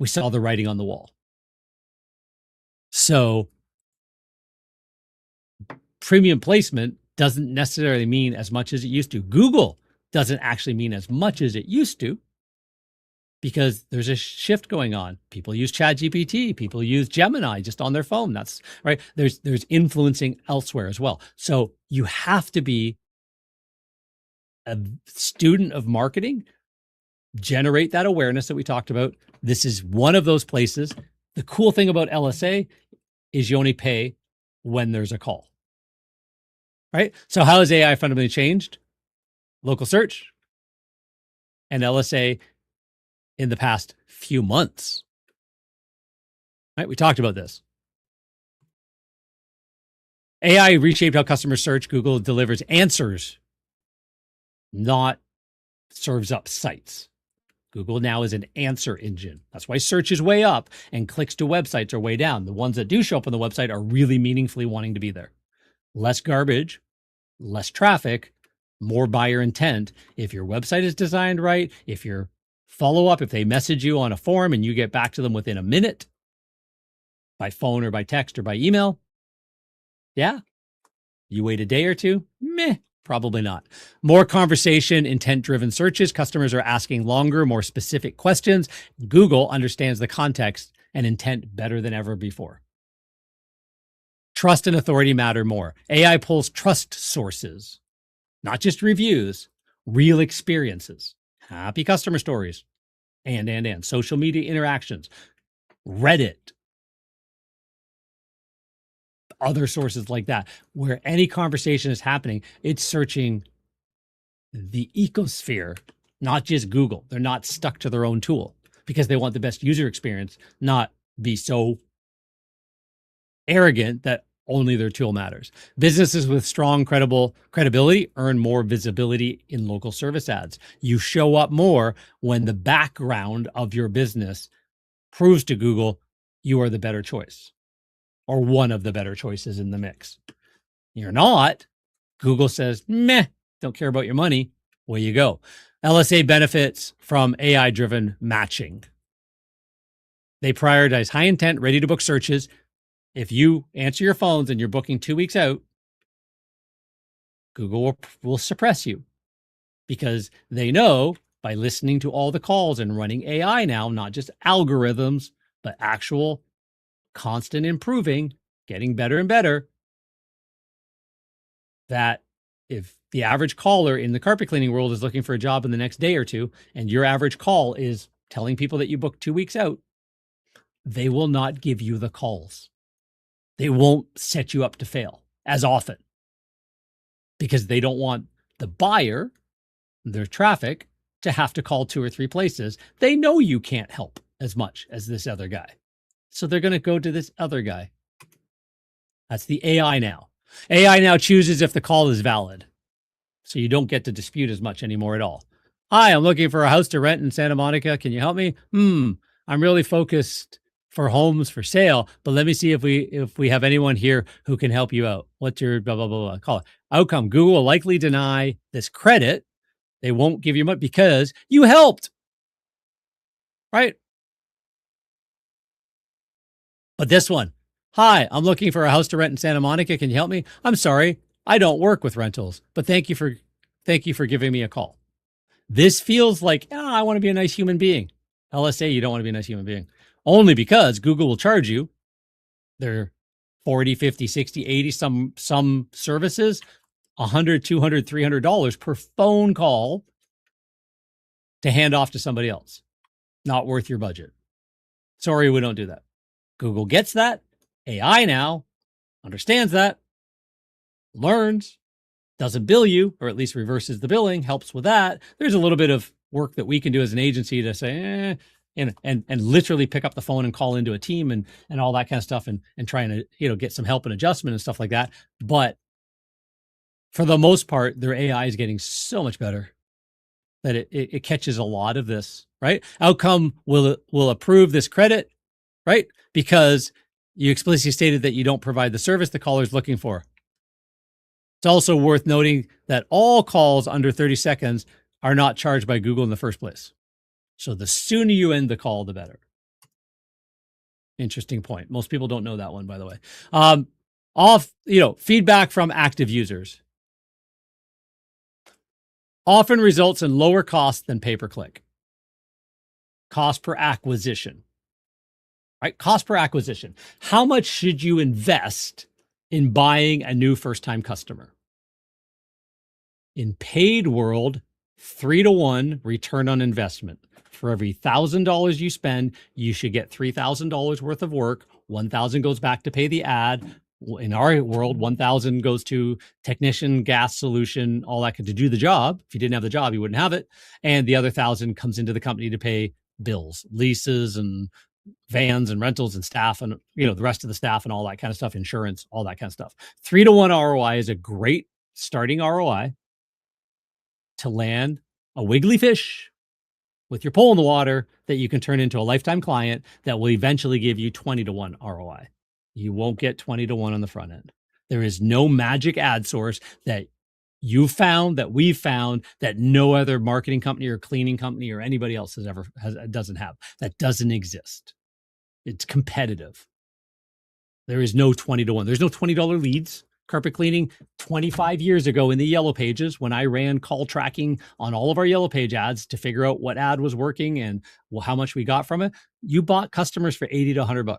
we saw the writing on the wall. So premium placement doesn't necessarily mean as much as it used to. Google doesn't actually mean as much as it used to because there's a shift going on. People use ChatGPT, people use Gemini just on their phone. That's right. There's influencing elsewhere as well. So you have to be a student of marketing, generate that awareness that we talked about. This is one of those places. The cool thing about LSA is you only pay when there's a call, right? So how has AI fundamentally changed? Local search and LSA in the past few months, right? We talked about this. AI reshaped how customers search. Google delivers answers, not serves up sites. Google now is an answer engine. That's why search is way up and clicks to websites are way down. The ones that do show up on the website are really meaningfully wanting to be there. Less garbage, less traffic, more buyer intent. If your website is designed right, if your follow-up, if they message you on a form and you get back to them within a minute by phone or by text or by email, yeah. You wait a day or two, meh. Probably not. More conversation, intent-driven searches. Customers are asking longer, more specific questions. Google understands the context and intent better than ever before. Trust and authority matter more. AI pulls trust sources, not just reviews, real experiences, happy customer stories, and social media interactions, Reddit, other sources like that, where any conversation is happening, it's searching the ecosphere, not just Google. They're not stuck to their own tool because they want the best user experience, not be so arrogant that only their tool matters. Businesses with strong credibility earn more visibility in local service ads. You show up more when the background of your business proves to Google you are the better choice, or one of the better choices in the mix. You're not. Google says, meh, don't care about your money. Away you go. LSA benefits from AI-driven matching. They prioritize high intent, ready to book searches. If you answer your phones and you're booking 2 weeks out, Google will suppress you because they know by listening to all the calls and running AI now, not just algorithms, but actual constant improving, getting better and better, that if the average caller in the carpet cleaning world is looking for a job in the next day or two, and your average call is telling people that you booked 2 weeks out, they will not give you the calls. They won't set you up to fail as often because they don't want the buyer, their traffic, to have to call 2 or 3 places. They know you can't help as much as this other guy. So they're going to go to this other guy. That's the AI now. AI now chooses if the call is valid. So you don't get to dispute as much anymore at all. Hi, I'm looking for a house to rent in Santa Monica. Can you help me? I'm really focused for homes for sale, but let me see if we have anyone here who can help you out. What's your blah, blah, blah, blah. Call it. Outcome. Google will likely deny this credit. They won't give you much because you helped. Right? But this one, hi, I'm looking for a house to rent in Santa Monica. Can you help me? I'm sorry, I don't work with rentals, but thank you for giving me a call. This feels like, I want to be a nice human being. LSA, you don't want to be a nice human being. Only because Google will charge you their 40, 50, 60, 80, some services, $100, $200, $300 per phone call to hand off to somebody else. Not worth your budget. Sorry, we don't do that. Google gets that. AI now understands that, learns, doesn't bill you, or at least reverses the billing, helps with that. There's a little bit of work that we can do as an agency to say, and literally pick up the phone and call into a team and all that kind of stuff and try and get some help and adjustment and stuff like that. But for the most part, their AI is getting so much better that it catches a lot of this, right? Outcome will approve this credit, right? Because you explicitly stated that you don't provide the service the caller is looking for. It's also worth noting that all calls under 30 seconds are not charged by Google in the first place. So the sooner you end the call, the better. Interesting point. Most people don't know that one, by the way. Feedback from active users often results in lower cost than pay-per-click. Cost per acquisition. Right? Cost per acquisition. How much should you invest in buying a new first-time customer? In paid world, 3-to-1 return on investment. For every $1,000 you spend, you should get $3,000 worth of work. $1,000 goes back to pay the ad. In our world, $1,000 goes to technician, gas solution, all that to do the job. If you didn't have the job, you wouldn't have it. And the other $1,000 comes into the company to pay bills, leases, and vans and rentals and staff and the rest of the staff and all that kind of stuff, insurance, all that kind of stuff. 3-to-1 ROI is a great starting ROI to land a wiggly fish with your pole in the water that you can turn into a lifetime client that will eventually give you 20-to-1 ROI. You won't get 20-to-1 on the front end. There is no magic ad source that you found, that we've found, that no other marketing company or cleaning company or anybody else doesn't have. That doesn't exist. It's competitive. There is no 20-to-1. There's no $20 leads. Carpet cleaning 25 years ago in the Yellow Pages, when I ran call tracking on all of our Yellow Page ads to figure out what ad was working and how much we got from it, you bought customers for $80 to $100.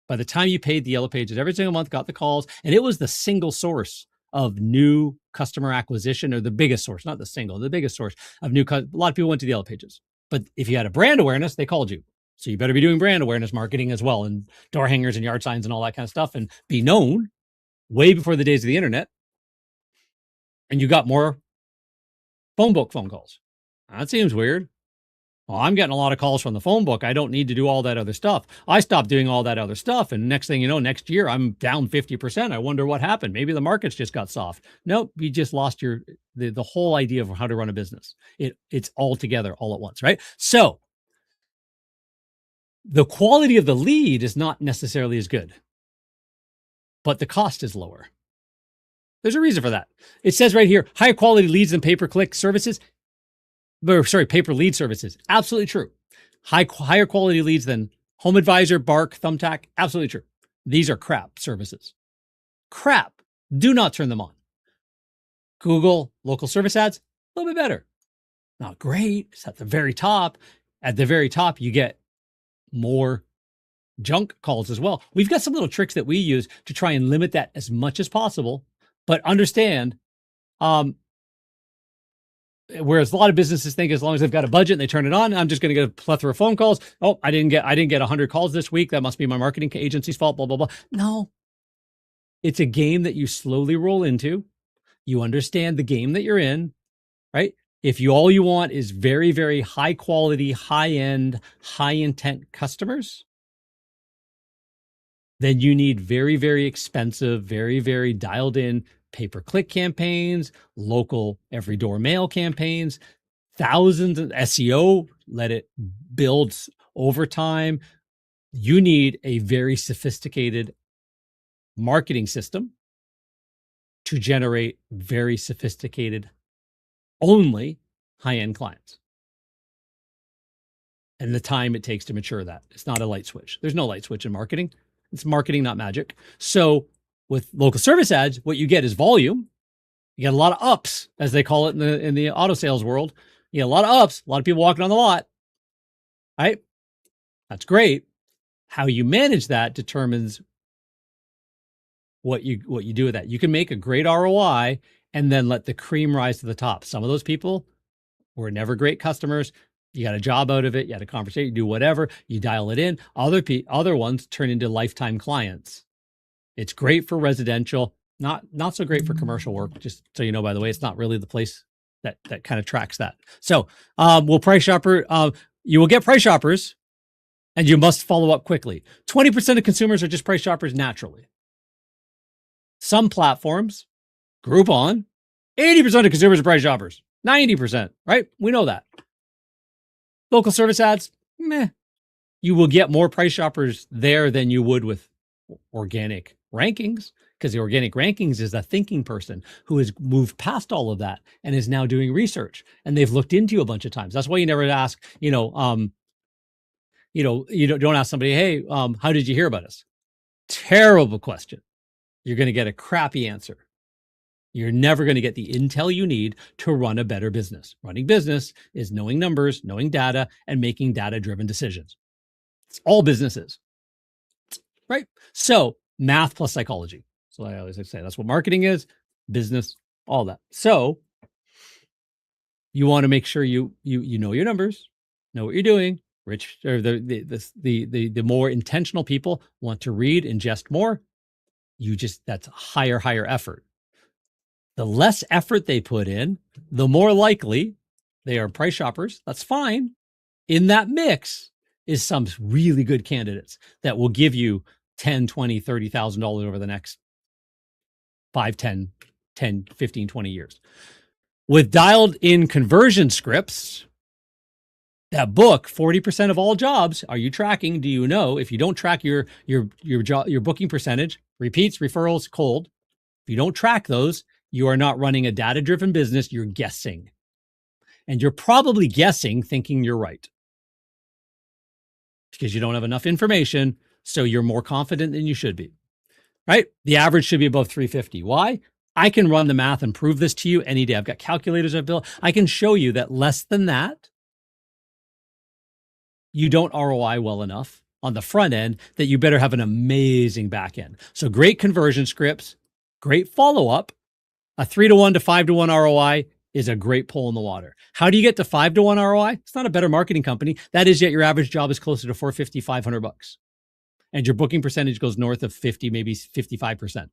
By the time you paid the Yellow Pages every single month, got the calls, and it was the single source of new customer acquisition, or the biggest source, not the single, the biggest source of new. A lot of people went to the Yellow Pages, but if you had a brand awareness, they called you. So you better be doing brand awareness marketing as well, and door hangers and yard signs and all that kind of stuff, and be known way before the days of the internet. And you got more phone book phone calls. That seems weird. Well, I'm getting a lot of calls from the phone book. I don't need to do all that other stuff. I stopped doing all that other stuff. And next thing you know, next year, I'm down 50%. I wonder what happened. Maybe the markets just got soft. Nope, you just lost the whole idea of how to run a business. It's all together all at once, right? So the quality of the lead is not necessarily as good, but the cost is lower. There's a reason for that. It says right here, higher quality leads than pay-per-click services. Pay-per lead services. Absolutely true. Higher quality leads than Home Advisor, Bark, Thumbtack. Absolutely true. These are crap services. Crap. Do not turn them on. Google local service ads, a little bit better. Not great. It's at the very top. At the very top, you get more junk calls as well. We've got some little tricks that we use to try and limit that as much as possible, but understand, whereas a lot of businesses think as long as they've got a budget and they turn it on, I'm just going to get a plethora of phone calls. Oh, I didn't get 100 calls this week. That must be my marketing agency's fault, blah, blah, blah. No, it's a game that you slowly roll into. You understand the game that you're in, right? If all you want is very, very high quality, high end, high intent customers, then you need very, very expensive, very, very dialed in pay-per-click campaigns, local every door mail campaigns, thousands of SEO, let it build over time. You need a very sophisticated marketing system to generate very sophisticated, only high-end clients. And the time it takes to mature that. It's not a light switch. There's no light switch in marketing. It's marketing, not magic. So with local service ads, what you get is volume. You get a lot of ups, as they call it in the auto sales world. You get a lot of ups, a lot of people walking on the lot, right? That's great. How you manage that determines what you do with that. You can make a great ROI and then let the cream rise to the top. Some of those people were never great customers. You got a job out of it. You had a conversation, you do whatever, you dial it in. Other ones turn into lifetime clients. It's great for residential, not so great for commercial work. Just so you know, by the way, it's not really the place that kind of tracks that. So we'll price shopper. You will get price shoppers, and you must follow up quickly. 20% of consumers are just price shoppers naturally. Some platforms, Groupon, 80% of consumers are price shoppers. 90%, right? We know that. Local service ads, meh. You will get more price shoppers there than you would with organic rankings, because the organic rankings is a thinking person who has moved past all of that and is now doing research, and they've looked into you a bunch of times. That's why you never ask, you don't ask somebody, hey, how did you hear about us? Terrible question. You're going to get a crappy answer. You're never going to get the intel you need to run a better business. Running business is knowing numbers, knowing data, and making data-driven decisions. It's all businesses, right? So math plus psychology. So I always say that's what marketing is, business, all that. So you want to make sure you know your numbers, know what you're doing. The more intentional people want to read, ingest more. That's higher effort. The less effort they put in, the more likely they are price shoppers. That's fine. In that mix is some really good candidates that will give you $10, $20, $30,000 over the next 5, 10, 15, 20 years. With dialed in conversion scripts, that book, 40% of all jobs, are you tracking? Do you know? If you don't track your booking percentage, repeats, referrals, cold, if you don't track those, you are not running a data-driven business. You're guessing. And you're probably guessing thinking you're right, because you don't have enough information, so you're more confident than you should be, right? The average should be above 350. Why? I can run the math and prove this to you any day. I've got calculators I've built. I can show you that less than that, you don't ROI well enough on the front end, that you better have an amazing back end. So great conversion scripts, great follow-up. A 3-to-1 to 5-to-1 ROI is a great pull in the water. How do you get to 5-to-1 ROI? It's not a better marketing company. That is, yet your average job is closer to $450, $500. And your booking percentage goes north of 50, maybe 55%.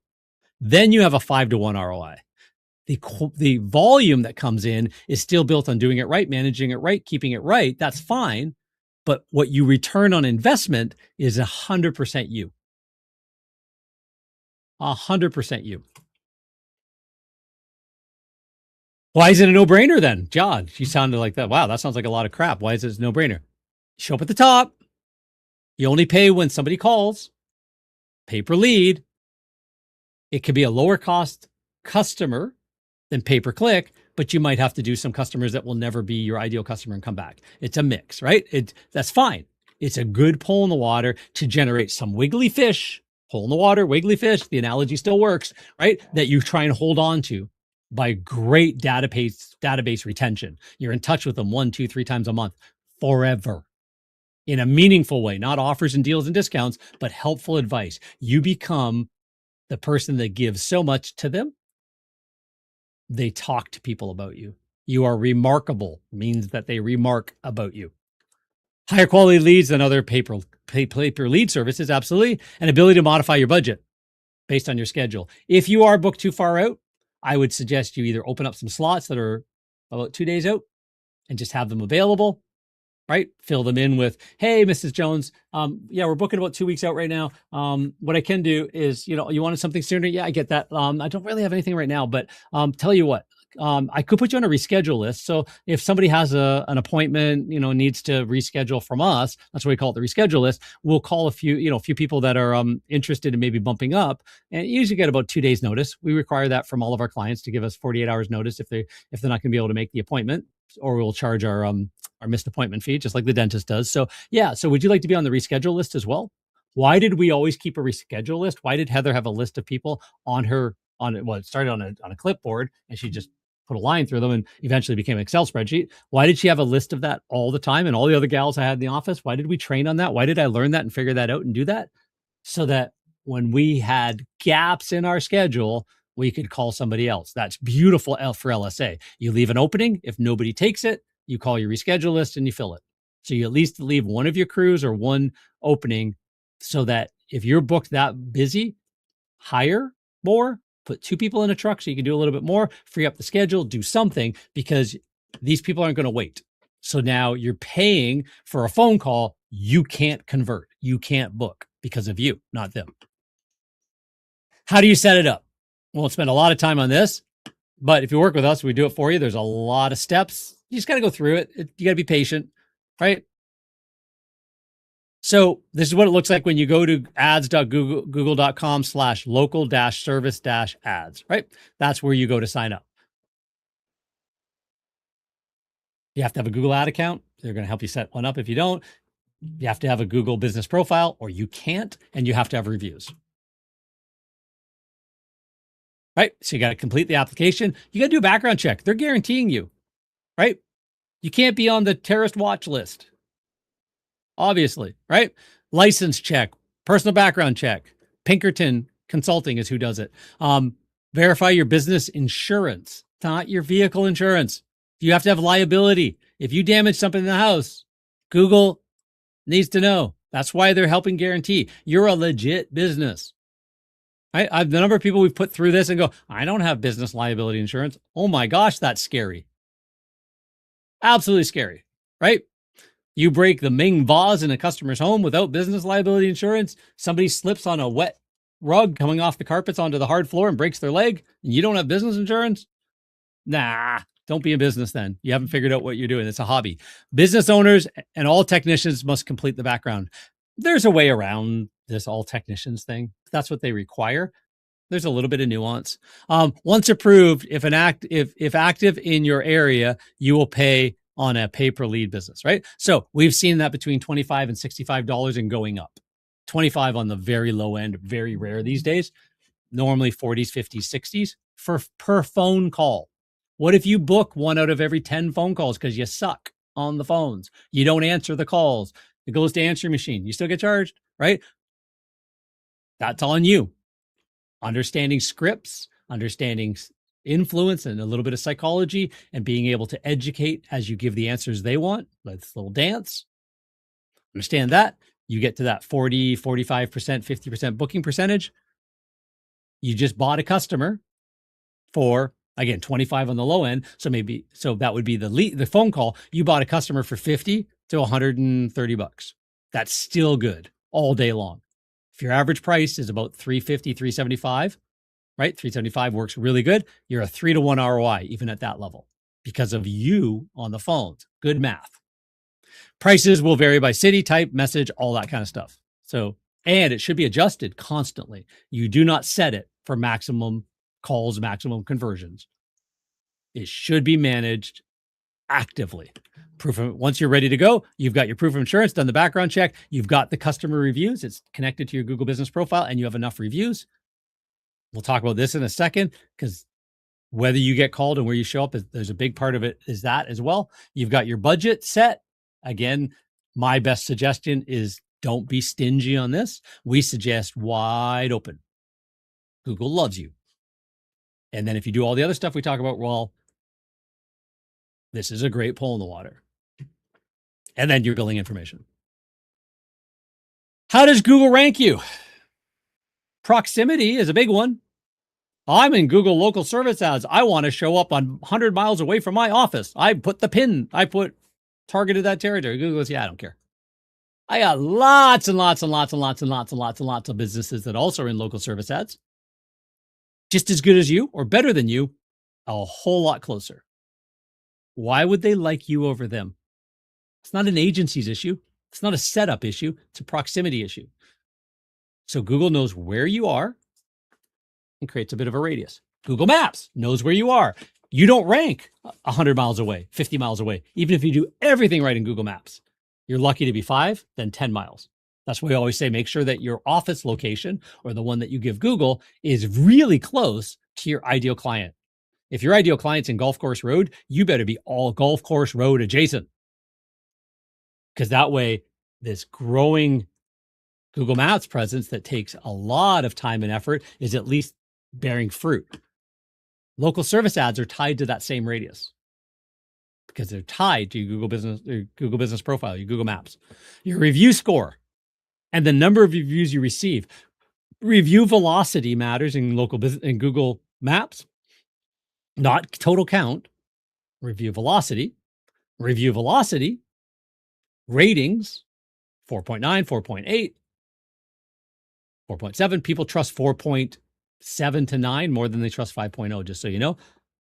Then you have a 5-to-1 ROI. The volume that comes in is still built on doing it right, managing it right, keeping it right. That's fine. But what you return on investment is 100% you. 100% you. Why is it a no-brainer then? John, you sounded like that. Wow, that sounds like a lot of crap. Why is it a no-brainer? Show up at the top. You only pay when somebody calls. Pay per lead. It could be a lower cost customer than pay-per-click, but you might have to do some customers that will never be your ideal customer and come back. It's a mix, right? That's fine. It's a good pull in the water to generate some wiggly fish. Hole in the water, wiggly fish. The analogy still works, right? That you try and hold on to. by great database retention. You're in touch with them 1, 2, 3 times a month forever in a meaningful way, not offers and deals and discounts, but helpful advice. You become the person that gives so much to them. They talk to people about you. You are remarkable means that they remark about you. Higher quality leads than other paper lead services, absolutely. An ability to modify your budget based on your schedule. If you are booked too far out, I would suggest you either open up some slots that are about 2 days out and just have them available, right? Fill them in with, hey, Mrs. Jones, yeah, we're booking about 2 weeks out right now. What I can do is, you wanted something sooner. Yeah, I get that. I don't really have anything right now, but tell you what, I could put you on a reschedule list. So if somebody has an appointment, needs to reschedule from us, that's what we call it, the reschedule list. We'll call a few people that are interested in maybe bumping up, and you usually get about 2 days notice. We require that from all of our clients to give us 48 hours notice if they're not going to be able to make the appointment, or we'll charge our missed appointment fee, just like the dentist does. So yeah. So would you like to be on the reschedule list as well? Why did we always keep a reschedule list? Why did Heather have a list of people on it started on a clipboard, and she just put a line through them and eventually became an Excel spreadsheet. Why did she have a list of that all the time? And all the other gals I had in the office, why did we train on that? Why did I learn that and figure that out and do that? So that when we had gaps in our schedule, we could call somebody else. That's beautiful for LSA. You leave an opening. If nobody takes it, you call your reschedule list and you fill it. So you at least leave one of your crews or one opening, so that if you're booked that busy, hire more, put 2 people in a truck so you can do a little bit more, free up the schedule, do something, because these people aren't going to wait. So now you're paying for a phone call you can't convert, you can't book because of you, not them. How do you set it up? We won't spend a lot of time on this, but if you work with us, we do it for you. There's a lot of steps. You just got to go through it. You got to be patient, right? So this is what it looks like when you go to ads.google.com/local-service-ads, right? That's where you go to sign up. You have to have a Google ad account. They're going to help you set one up if you don't. You have to have a Google business profile, or you can't, and you have to have reviews. Right? So you got to complete the application. You got to do a background check. They're guaranteeing you, right? You can't be on the terrorist watch list, obviously, right? License check, personal background check. Pinkerton Consulting is who does it. Verify your business insurance, not your vehicle insurance. You have to have liability. If you damage something in the house, Google needs to know. That's why they're helping guarantee you're a legit business. Right? The number of people we've put through this and go, I don't have business liability insurance. Oh my gosh, that's scary. Absolutely scary, right? You break the Ming vase in a customer's home without business liability insurance. Somebody slips on a wet rug coming off the carpets onto the hard floor and breaks their leg, and you don't have business insurance? Nah, don't be in business then. You haven't figured out what you're doing. It's a hobby. Business owners and all technicians must complete the background. There's a way around this all technicians thing. That's what they require. There's a little bit of nuance. Once approved, if active in your area, you will pay on a pay per lead business, right? So we've seen that between $25 and $65 and going up. 25 on the very low end, very rare these days. Normally 40s, 50s, 60s per phone call. What if you book 1 out of every 10 phone calls because you suck on the phones? You don't answer the calls. It goes to answering machine. You still get charged, right? That's on you. Understanding scripts, understanding influence and a little bit of psychology, and being able to educate as you give the answers they want. Let's little dance. Understand that. You get to that 40, 45%, 50% booking percentage. You just bought a customer for, again, 25 on the low end. So that would be the phone call. You bought a customer for 50 to 130 bucks. That's still good all day long. If your average price is about 350, 375, right? 375 works really good. You're a 3-to-1 ROI, even at that level, because of you on the phones. Good math. Prices will vary by city, type, message, all that kind of stuff. So, and it should be adjusted constantly. You do not set it for maximum calls, maximum conversions. It should be managed actively. Once you're ready to go, you've got your proof of insurance, done the background check, you've got the customer reviews, it's connected to your Google business profile, and you have enough reviews. We'll talk about this in a second, because Whether you get called and where you show up, there's a big part of it is that as well. You've got your budget set. Again, my best suggestion is don't be stingy on this. We suggest wide open. Google loves you. And then if you do all the other stuff we talk about, well, this is a great pull in the water. And then your billing information. How does Google rank you? Proximity is a big one. I'm in Google local service ads. I want to show up on 100 miles away from my office. I put the pin. I put targeted that territory. Google goes, yeah, I don't care. I got lots and lots and lots and lots and lots and lots and lots of businesses that also are in local service ads. Just as good as you or better than you, a whole lot closer. Why would they like you over them? It's not an agency's issue. It's not a setup issue. It's a proximity issue. So Google knows where you are and creates a bit of a radius. Google Maps knows where you are. You don't rank 100 miles away, 50 miles away, even if you do everything right in Google Maps. You're lucky to be 5, then 10 miles. That's why we always say, make sure that your office location or the one that you give Google is really close to your ideal client. If your ideal client's in Golf Course Road, you better be all Golf Course Road adjacent. Because that way, this growing Google Maps presence that takes a lot of time and effort is at least bearing fruit. Local service ads are tied to that same radius because they're tied to your Google Business Profile, your Google Maps, your review score, and the number of reviews you receive. Review velocity matters in Google Maps, not total count. Review velocity, ratings, 4.9, 4.8, 4.7. People trust 4.7 to 9 more than they trust 5.0, just so you know,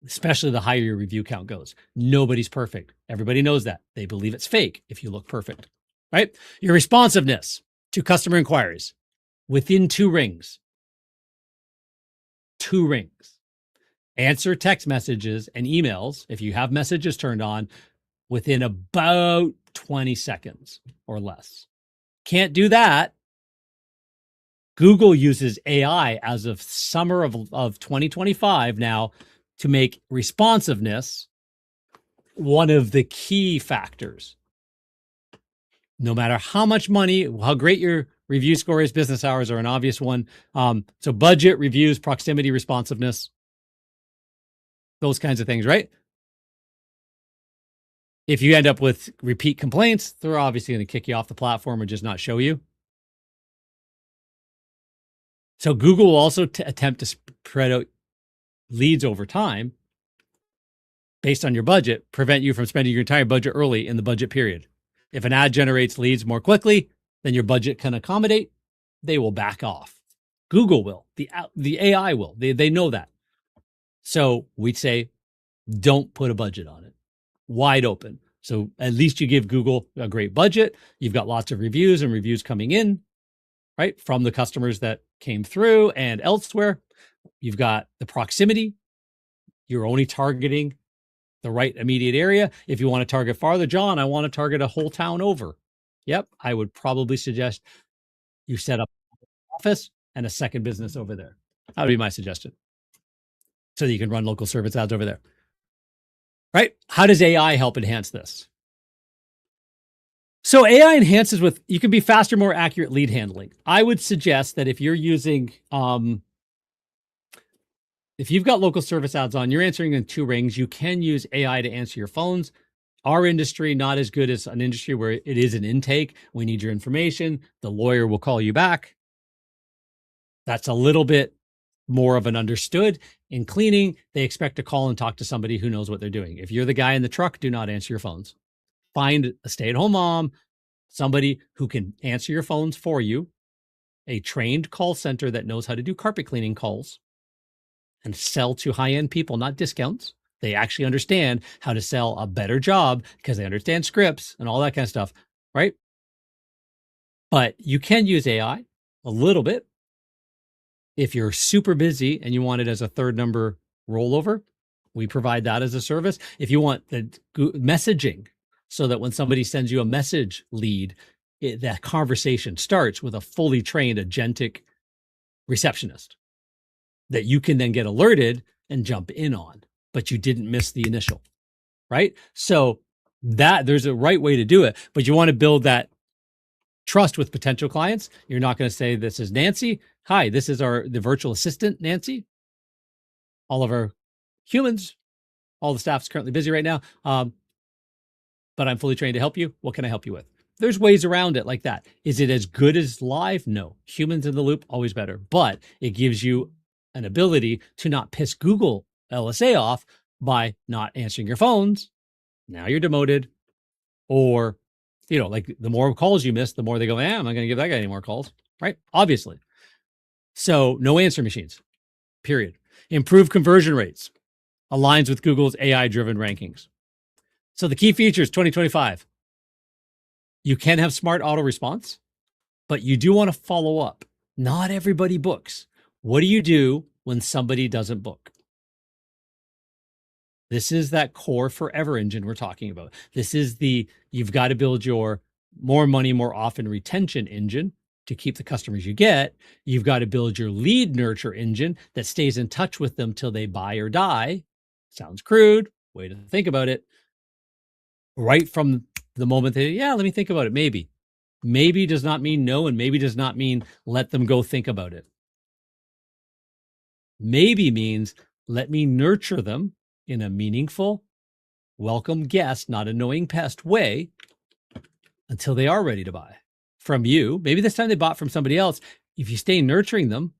especially the higher your review count goes. Nobody's perfect. Everybody knows that. They believe it's fake if you look perfect, right? Your responsiveness to customer inquiries within 2 rings. 2 rings. Answer text messages and emails, if you have messages turned on, within about 20 seconds or less. Can't do that. Google uses AI as of summer of 2025 now to make responsiveness one of the key factors. No matter how much money, how great your review score is, business hours are an obvious one. So budget, reviews, proximity, responsiveness, those kinds of things, right? If you end up with repeat complaints, they're obviously going to kick you off the platform or just not show you. So Google will also attempt to spread out leads over time based on your budget, prevent you from spending your entire budget early in the budget period. If an ad generates leads more quickly than your budget can accommodate, they will back off. Google will. The AI will. They know that. So we'd say, don't put a budget on it. Wide open. So at least you give Google a great budget. You've got lots of reviews and reviews coming in, right, from the customers that came through and elsewhere. You've got the proximity. You're only targeting the right immediate area. If you want to target farther, John, I want to target a whole town over. Yep, I would probably suggest you set up an office and a second business over there. That would be my suggestion. So that you can run local service ads over there. Right? How does AI help enhance this? So AI enhances with, you can be faster, more accurate lead handling. I would suggest that if you're using, if you've got local service ads on, you're answering in 2 rings, you can use AI to answer your phones. Our industry, not as good as an industry where it is an intake. We need your information. The lawyer will call you back. That's a little bit more of an understood. In cleaning, they expect to call and talk to somebody who knows what they're doing. If you're the guy in the truck, do not answer your phones. Find a stay-at-home mom, somebody who can answer your phones for you, a trained call center that knows how to do carpet cleaning calls and sell to high-end people, not discounts. They actually understand how to sell a better job because they understand scripts and all that kind of stuff, right? But you can use AI a little bit. If you're super busy and you want it as a 3rd number rollover, we provide that as a service. If you want the messaging so that when somebody sends you a message lead, that conversation starts with a fully trained agentic receptionist that you can then get alerted and jump in on, but you didn't miss the initial, right? So that there's a right way to do it, but you want to build that trust with potential clients. You're not going to say, this is Nancy. Hi, this is the virtual assistant, Nancy. All of our humans, all the staff's currently busy right now. But I'm fully trained to help you. What can I help you with? There's ways around it like that. Is it as good as live? No. Humans in the loop, always better. But it gives you an ability to not piss Google LSA off by not answering your phones. Now you're demoted. Or, like the more calls you miss, the more they go, I'm not going to give that guy any more calls, right? Obviously. So no answer machines, period. Improve conversion rates. Aligns with Google's AI-driven rankings. So the key features 2025. You can have smart auto response, but you do want to follow up. Not everybody books. What do you do when somebody doesn't book? This is that core forever engine we're talking about. This is you've got to build your more money, more often retention engine to keep the customers you get. You've got to build your lead nurture engine that stays in touch with them till they buy or die. Sounds crude. Way to think about it. Right from the moment let me think about it. Maybe. Maybe does not mean no, and maybe does not mean let them go think about it. Maybe means let me nurture them in a meaningful, welcome guest, not annoying pest way until they are ready to buy from you. Maybe this time they bought from somebody else. If you stay nurturing them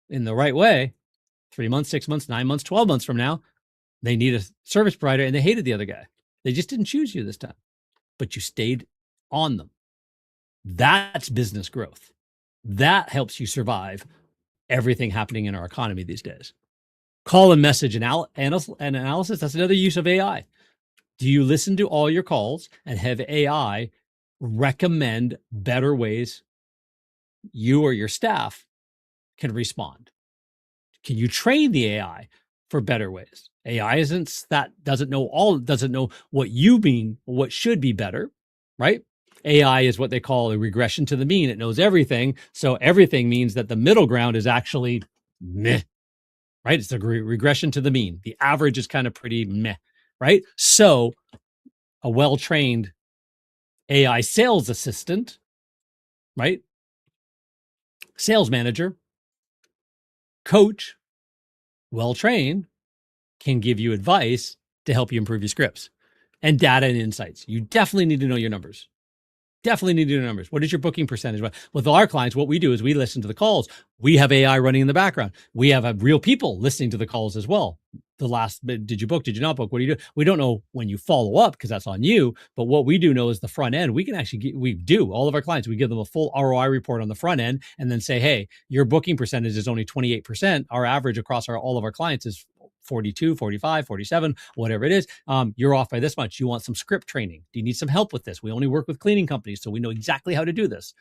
in the right way, 3 months, 6 months, 9 months, 12 months from now, they need a service provider and they hated the other guy. They just didn't choose you this time, but you stayed on them. That's business growth. That helps you survive everything happening in our economy these days. Call and message analysis. That's another use of AI. Do you listen to all your calls and have AI recommend better ways you or your staff can respond? Can you train the AI for better ways? AI doesn't know what you mean, what should be better, right? AI is what they call a regression to the mean. It knows everything. So everything means that the middle ground is actually meh, right? It's the regression to the mean. The average is kind of pretty meh, right? So a well-trained AI sales assistant, right? Sales manager, coach, well-trained, can give you advice to help you improve your scripts and data and insights. You definitely need to know your numbers. Definitely need to know numbers. What is your booking percentage? With our clients, what we do is we listen to the calls. We have AI running in the background. We have real people listening to the calls as well. Did you book? Did you not book? What do you do? We don't know when you follow up because that's on you. But what we do know is the front end. We can actually all of our clients, we give them a full ROI report on the front end and then say, hey, your booking percentage is only 28%. Our average across all of our clients is 42, 45, 47, whatever it is. You're off by this much. You want some script training. Do you need some help with this? We only work with cleaning companies, so we know exactly how to do this.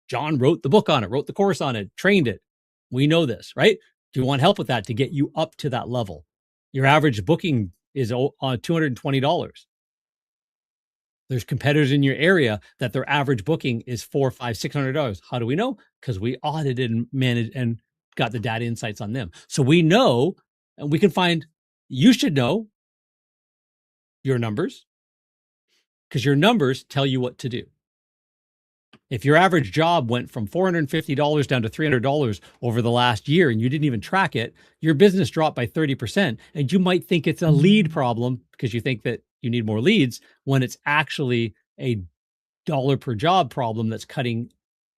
John wrote the book on it, wrote the course on it, trained it. We know this, right? Do you want help with that to get you up to that level? Your average booking is $220. There's competitors in your area that their average booking is $400, $500, $600. How do we know? Because we audited and managed and got the data insights on them. So we know. And we can you should know your numbers because your numbers tell you what to do. If your average job went from $450 down to $300 over the last year and you didn't even track it, your business dropped by 30%. And you might think it's a lead problem because you think that you need more leads when it's actually a dollar per job problem that's cutting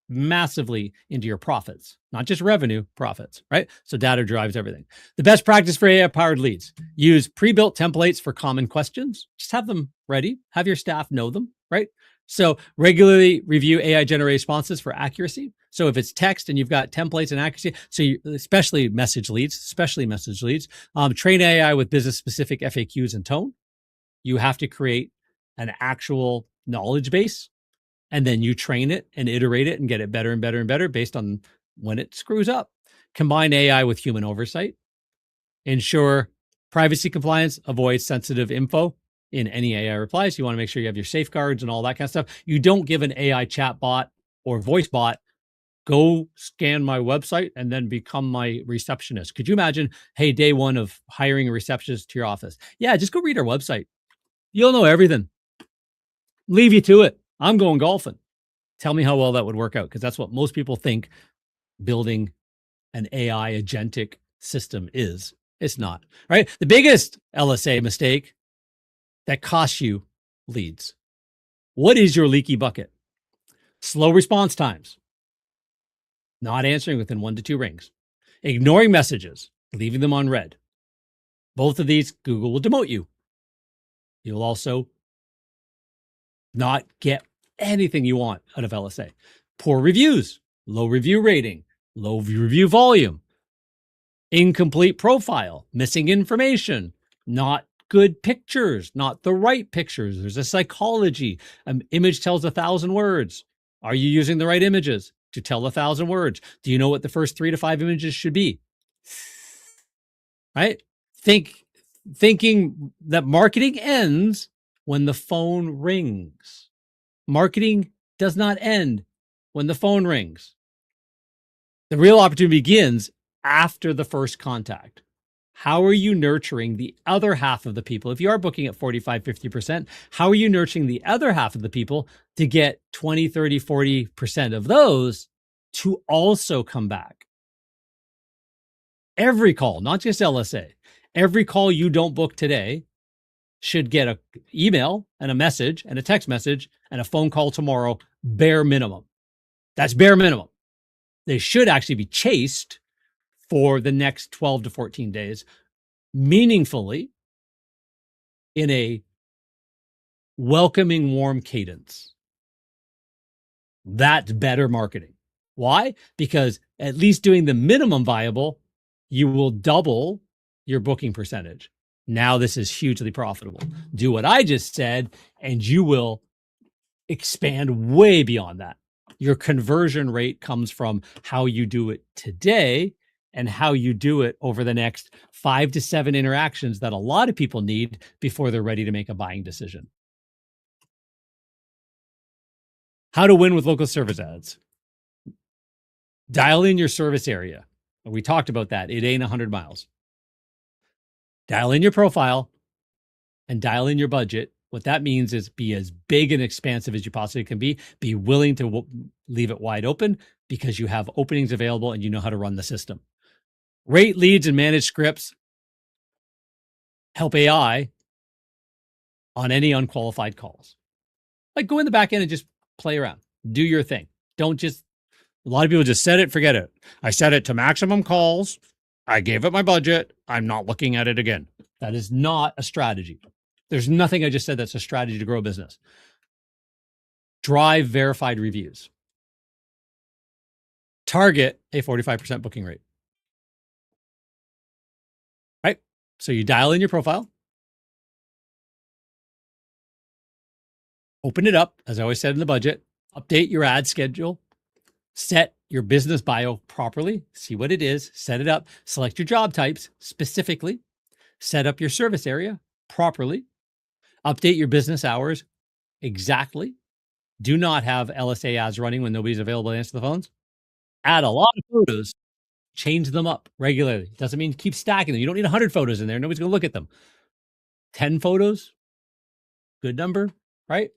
massively into your profits, not just revenue, profits, right? So data drives everything. The best practice for AI-powered leads: use pre-built templates for common questions. Just have them ready. Have your staff know them, right? So regularly review AI-generated responses for accuracy. So if it's text and you've got templates and accuracy, especially message leads, train AI with business-specific FAQs and tone. You have to create an actual knowledge base. And then you train it and iterate it and get it better and better and better based on when it screws up. Combine AI with human oversight. Ensure privacy compliance. Avoid sensitive info in any AI replies. You want to make sure you have your safeguards and all that kind of stuff. You don't give an AI chat bot or voice bot Go scan my website and then become my receptionist. Could you imagine, hey, day one of hiring a receptionist to your office? Yeah, just go read our website. You'll know everything. Leave you to it. I'm going golfing. Tell me how well that would work out, because that's what most people think building an AI agentic system is. It's not, right? The biggest LSA mistake that costs you leads. What is your leaky bucket? Slow response times, not answering within 1 to 2 rings, ignoring messages, leaving them on red. Both of these, Google will demote you. You'll also not get anything you want out of LSA. Poor reviews, low review rating, low review volume, incomplete profile, missing information, not good pictures, not the right pictures. There's a psychology. An image tells 1,000 words. Are you using the right images to tell 1,000 words? Do you know what the first 3 to 5 images should be? Right? Thinking that marketing ends when the phone rings. Marketing does not end when the phone rings. The real opportunity begins after the first contact. How are you nurturing the other half of the people? If you are booking at 45, 50%, how are you nurturing the other half of the people to get 20, 30, 40% of those to also come back? Every call, not just LSA, every call you don't book today should get an email and a message and a text message and a phone call tomorrow, bare minimum. That's bare minimum. They should actually be chased for the next 12 to 14 days meaningfully in a welcoming, warm cadence. That's better marketing. Why? Because at least doing the minimum viable, you will double your booking percentage. Now this is hugely profitable. Do what I just said, and you will expand way beyond that. Your conversion rate comes from how you do it today and how you do it over the next 5 to 7 interactions that a lot of people need before they're ready to make a buying decision. How to win with local service ads. Dial in your service area. We talked about that. It ain't 100 miles. Dial in your profile and dial in your budget. What that means is be as big and expansive as you possibly can be. Be willing to leave it wide open because you have openings available and you know how to run the system. Rate leads and manage scripts. Help AI on any unqualified calls. Like go in the back end and just play around. Do your thing. Don't just, a lot of people just set it, forget it. I set it to maximum calls. I gave it my budget. I'm not looking at it again. That is not a strategy. There's nothing I just said that's a strategy to grow a business. Drive verified reviews. Target a 45% booking rate. Right? So you dial in your profile. Open it up, as I always said in the budget. Update your ad schedule. Set your business bio properly. See what it is. Set it up. Select your job types specifically. Set up your service area properly. Update your business hours exactly. Do not have LSA ads running when nobody's available to answer the phones. Add a lot of photos. Change them up regularly. Doesn't mean keep stacking them. You don't need 100 photos in there. Nobody's going to look at them. 10 photos, good number, right?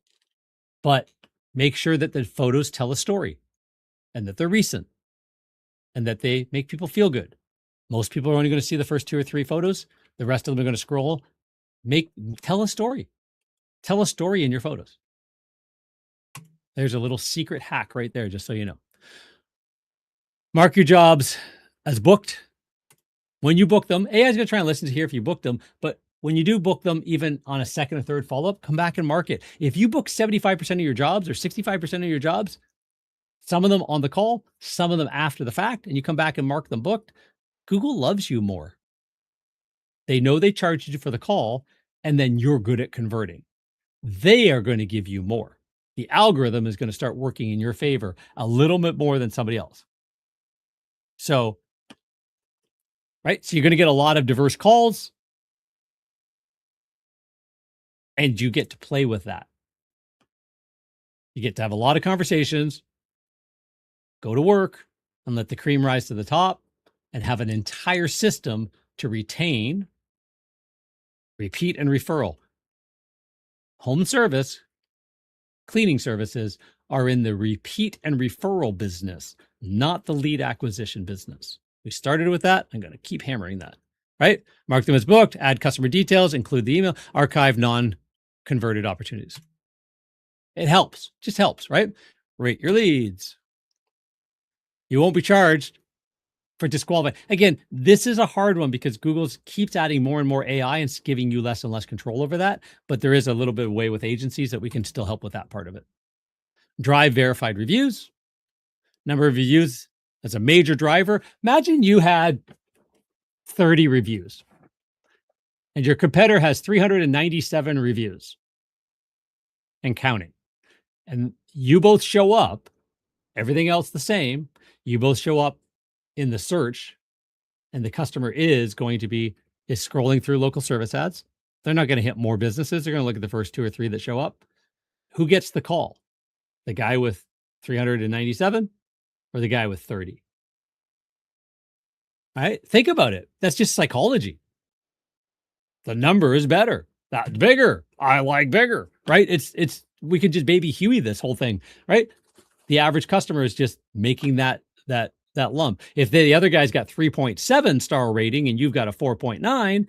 But make sure that the photos tell a story and that they're recent and that they make people feel good. Most people are only going to see the first 2 or 3 photos. The rest of them are going to scroll. Tell a story. Tell a story in your photos. There's a little secret hack right there, just so you know. Mark your jobs as booked. When you book them, AI is going to try and listen to hear if you booked them, but when you do book them, even on a second or third follow-up, come back and mark it. If you book 75% of your jobs or 65% of your jobs, some of them on the call, some of them after the fact, and you come back and mark them booked, Google loves you more. They know they charged you for the call, and then you're good at converting. They are going to give you more. The algorithm is going to start working in your favor a little bit more than somebody else. So, right? So you're going to get a lot of diverse calls, and you get to play with that. You get to have a lot of conversations, go to work and let the cream rise to the top and have an entire system to retain, repeat, and referral. Home service, cleaning services are in the repeat and referral business, not the lead acquisition business. We started with that. I'm going to keep hammering that, right? Mark them as booked, add customer details, include the email, archive non-converted opportunities. It helps, just helps, right? Rate your leads. You won't be charged for disqualifying. Again, this is a hard one because Google keeps adding more and more AI and giving you less and less control over that. But there is a little bit of way with agencies that we can still help with that part of it. Drive verified reviews. Number of reviews as a major driver. Imagine you had 30 reviews and your competitor has 397 reviews and counting. And you both show up, everything else the same. You both show up in the search and the customer is scrolling through local service ads. They're not going to hit more businesses. They're going to look at the first 2 or 3 that show up. Who gets the call? The guy with 397 or the guy with 30? All right? Think about it. That's just psychology. The number is better. That's bigger. I like bigger, right? We could just baby Huey this whole thing, right? The average customer is just making that lump. If the other guy's got 3.7 star rating and you've got a 4.9,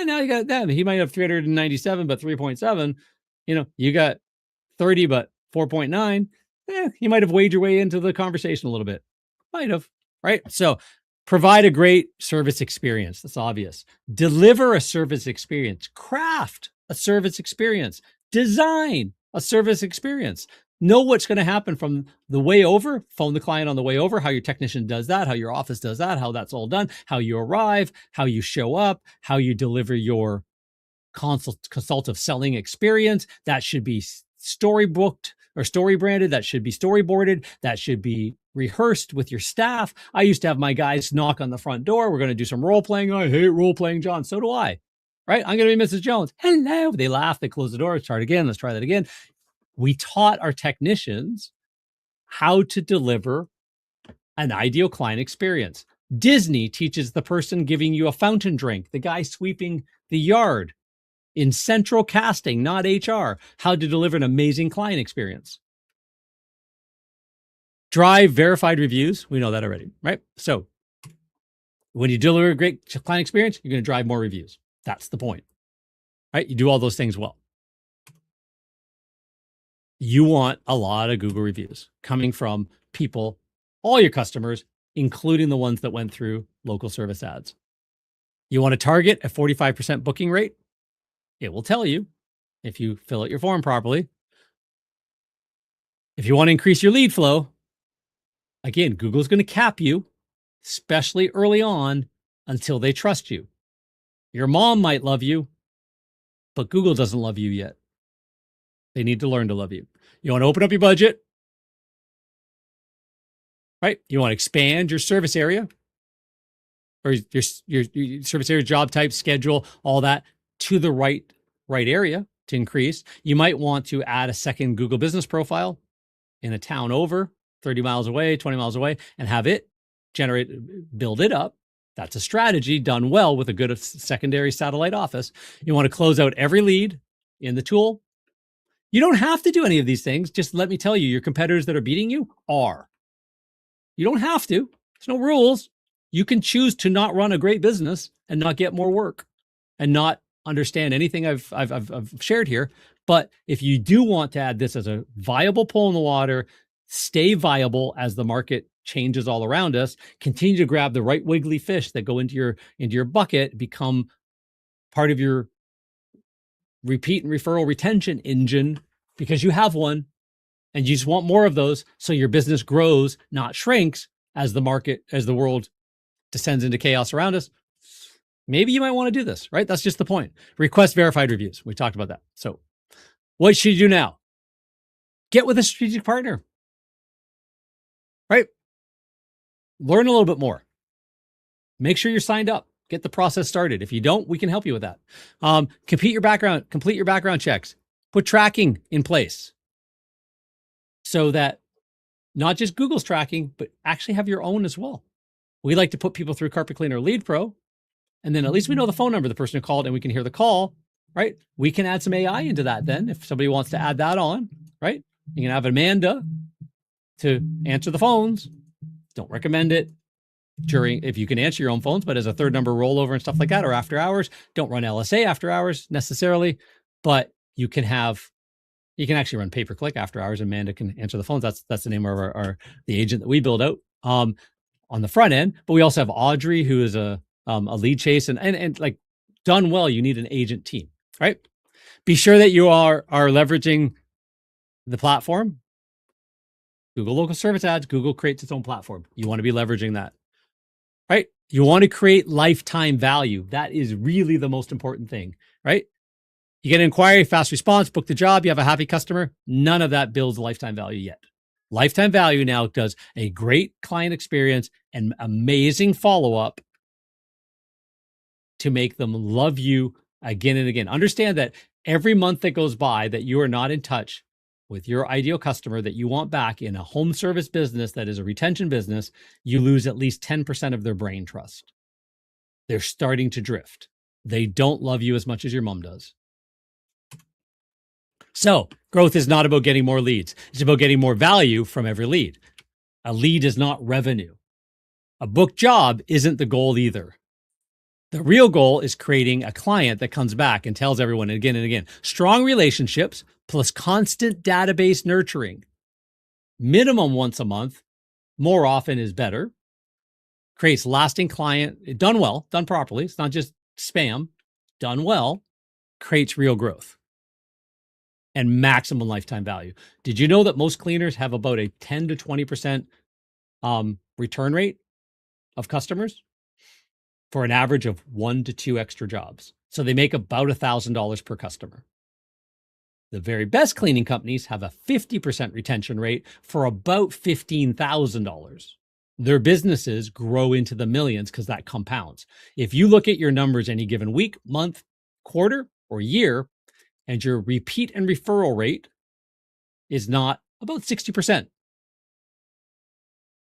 now you got that. He might have 397, but 3.7. You got 30, but 4.9. You might have weighed your way into the conversation a little bit. Might have, right? So provide a great service experience. That's obvious. Deliver a service experience. Craft a service experience. Design a service experience. Know what's going to happen from the way over. Phone the client on the way over, how your technician does that, how your office does that, how that's all done, how you arrive, how you show up, how you deliver your consultative selling experience. That should be storybooked or story branded. That should be storyboarded. That should be rehearsed with your staff. I used to have my guys knock on the front door. We're going to do some role playing. I hate role playing, John. So do I. Right? I'm going to be Mrs. Jones. Hello. They laugh. They close the door. Let's try it again. Let's try that again. We taught our technicians how to deliver an ideal client experience. Disney teaches the person giving you a fountain drink, the guy sweeping the yard in central casting, not HR, how to deliver an amazing client experience. Drive verified reviews. We know that already, right? So when you deliver a great client experience, you're going to drive more reviews. That's the point, right? You do all those things well. You want a lot of Google reviews coming from people, all your customers, including the ones that went through local service ads. You want to target a 45% booking rate. It will tell you if you fill out your form properly. If you want to increase your lead flow, again, Google's going to cap you, especially early on, until they trust you. Your mom might love you, but Google doesn't love you yet. They need to learn to love you. You want to open up your budget, right? You want to expand your service area or your service area, job type, schedule, all that to the right area to increase. You might want to add a second Google business profile in a town over 30 miles away, 20 miles away, and have it build it up. That's a strategy done well with a good secondary satellite office. You want to close out every lead in the tool. You don't have to do any of these things. Just let me tell you, your competitors that are beating you are. You don't have to. There's no rules. You can choose to not run a great business and not get more work and not understand anything I've shared here. But if you do want to add this as a viable pole in the water, stay viable as the market changes all around us, continue to grab the right wiggly fish that go into your bucket, become part of your repeat and referral retention engine because you have one and you just want more of those so your business grows, not shrinks as the world descends into chaos around us. Maybe you might want to do this, right? That's just the point. Request verified reviews. We talked about that. So what should you do now? Get with a strategic partner, right? Learn a little bit more. Make sure you're signed up. Get the process started. If you don't, we can help you with that. Complete your background checks. Put tracking in place so that not just Google's tracking, but actually have your own as well. We like to put people through Carpet Cleaner Lead Pro, and then at least we know the phone number of the person who called and we can hear the call, right? We can add some AI into that then if somebody wants to add that on, right? You can have Amanda to answer the phones. Don't recommend it during, if you can answer your own phones, but as a third number rollover and stuff like that, or after hours. Don't run LSA after hours necessarily, but you can actually run pay-per-click after hours. Amanda can answer the phones. That's the name of the agent that we build out on the front end. But we also have Audrey, who is a lead chase, and like done well, you need an agent team, right? Be sure that you are leveraging the platform. Google Local Service Ads, Google creates its own platform. You want to be leveraging that, right? You want to create lifetime value. That is really the most important thing, right? You get an inquiry, fast response, book the job, you have a happy customer. None of that builds lifetime value yet. Lifetime value now does a great client experience and amazing follow-up to make them love you again and again. Understand that every month that goes by that you are not in touch with your ideal customer that you want back in a home service business that is a retention business, you lose at least 10% of their brain trust. They're starting to drift. They don't love you as much as your mom does. So growth is not about getting more leads. It's about getting more value from every lead. A lead is not revenue. A booked job isn't the goal either. The real goal is creating a client that comes back and tells everyone again and again. Strong relationships plus constant database nurturing. Minimum once a month, more often is better. Creates lasting client, done well, done properly. It's not just spam, done well, creates real growth and maximum lifetime value. Did you know that most cleaners have about a 10 to 20% return rate of customers for an average of 1 to 2 extra jobs? So they make about $1,000 per customer. The very best cleaning companies have a 50% retention rate for about $15,000. Their businesses grow into the millions because that compounds. If you look at your numbers any given week, month, quarter, or year, and your repeat and referral rate is not about 60%,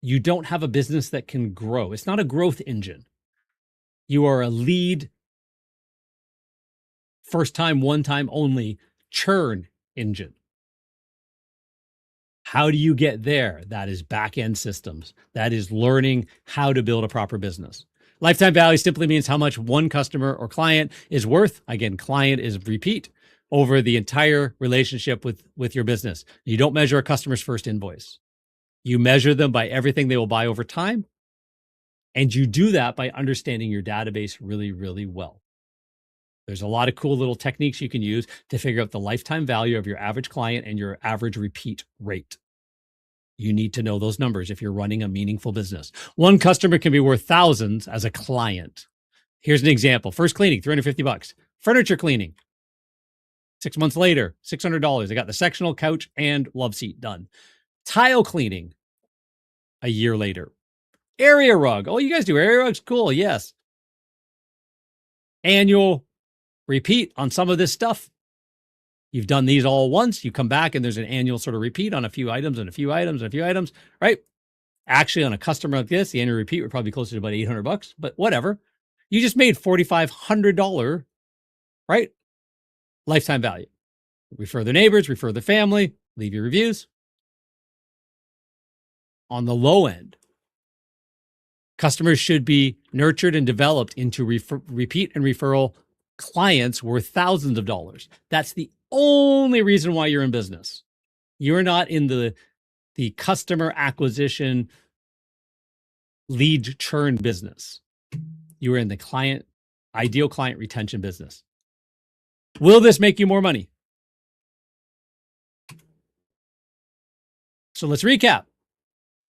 you don't have a business that can grow. It's not a growth engine. You are a lead, first time, one time only churn engine. How do you get there? That is back-end systems. That is learning how to build a proper business. Lifetime value simply means how much one customer or client is worth. Again, client is repeat over the entire relationship with your business. You don't measure a customer's first invoice. You measure them by everything they will buy over time. And you do that by understanding your database really, really well. There's a lot of cool little techniques you can use to figure out the lifetime value of your average client and your average repeat rate. You need to know those numbers if you're running a meaningful business. One customer can be worth thousands as a client. Here's an example. First cleaning, $350. Furniture cleaning, 6 months later, $600. I got the sectional, couch, and love seat done. Tile cleaning, a year later. Area rug. Oh, you guys do area rugs? Cool, yes. Annual repeat on some of this stuff. You've done these all once. You come back and there's an annual sort of repeat on a few items and a few items and a few items, right? Actually, on a customer like this, the annual repeat would probably be closer to about $800, but whatever. You just made $4,500, right? Lifetime value. Refer their neighbors, refer their family, leave your reviews. On the low end, customers should be nurtured and developed into repeat and referral clients worth thousands of dollars. That's the only reason why you're in business. You're not in the customer acquisition lead churn business. You are in the ideal client retention business. Will this make you more money? So let's recap.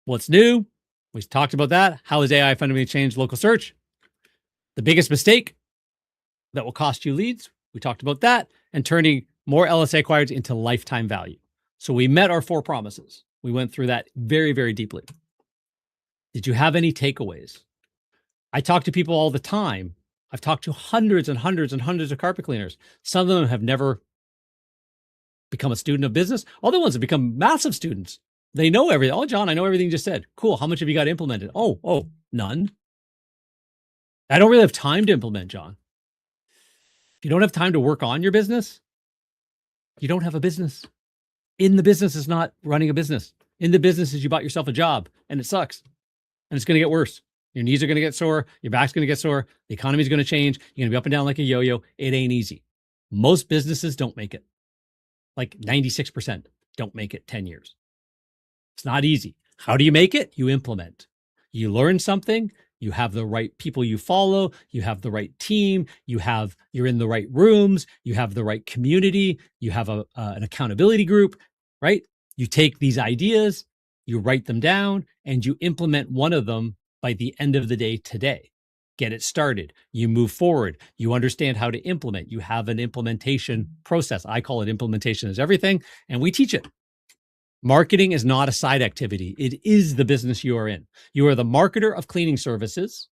What's new? We talked about that. How has AI fundamentally changed local search? The biggest mistake that will cost you leads. We talked about that, and turning more LSA acquirers into lifetime value. So we met our 4 promises. We went through that very, very deeply. Did you have any takeaways? I talk to people all the time. I've talked to hundreds and hundreds and hundreds of carpet cleaners. Some of them have never become a student of business. Other ones have become massive students. They know everything. Oh, John, I know everything you just said. Cool. How much have you got implemented? Oh, none. I don't really have time to implement, John. If you don't have time to work on your business, you don't have a business. In the business is not running a business. In the business is you bought yourself a job and it sucks and it's going to get worse. Your knees are going to get sore. Your back's going to get sore. The economy is going to change. You're going to be up and down like a yo-yo. It ain't easy. Most businesses don't make it. Like 96% don't make it 10 years. It's not easy. How do you make it? You implement. You learn something. You have the right people you follow. You have the right team. You're in the right rooms. You have the right community. You have an accountability group, right? You take these ideas, you write them down, and you implement one of them by the end of the day today. Get it started. You move forward. You understand how to implement. You have an implementation process. I call it implementation is everything, and we teach it. Marketing is not a side activity. It is the business you are in. You are the marketer of cleaning services,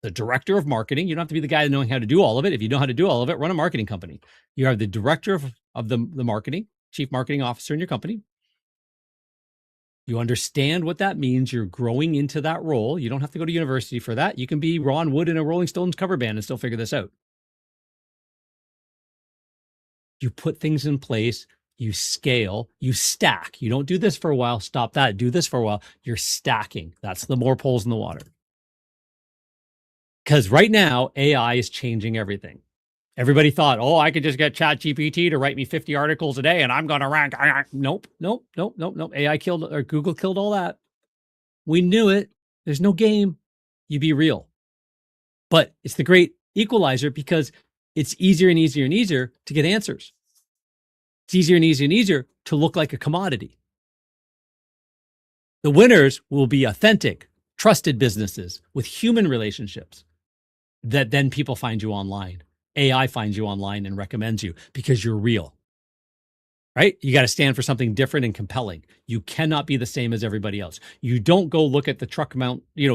the director of marketing. You don't have to be the guy knowing how to do all of it. If you know how to do all of it, run a marketing company. You are the director of the marketing, chief marketing officer in your company. You understand what that means. You're growing into that role. You don't have to go to university for that. You can be Ron Wood in a Rolling Stones cover band and still figure this out. You put things in place. You scale, you stack. You don't do this for a while, stop that, do this for a while. You're stacking. That's the more poles in the water. Because right now, AI is changing everything. Everybody thought, oh, I could just get ChatGPT to write me 50 articles a day and I'm going to rank. Nope. AI killed, or Google killed all that. We knew it. There's no game. You be real. But it's the great equalizer because it's easier and easier and easier to get answers. It's easier and easier and easier to look like a commodity. The winners will be authentic, trusted businesses with human relationships that then people find you online. AI finds you online and recommends you because you're real, right? You got to stand for something different and compelling. You cannot be the same as everybody else. You don't go look at the truck mount, the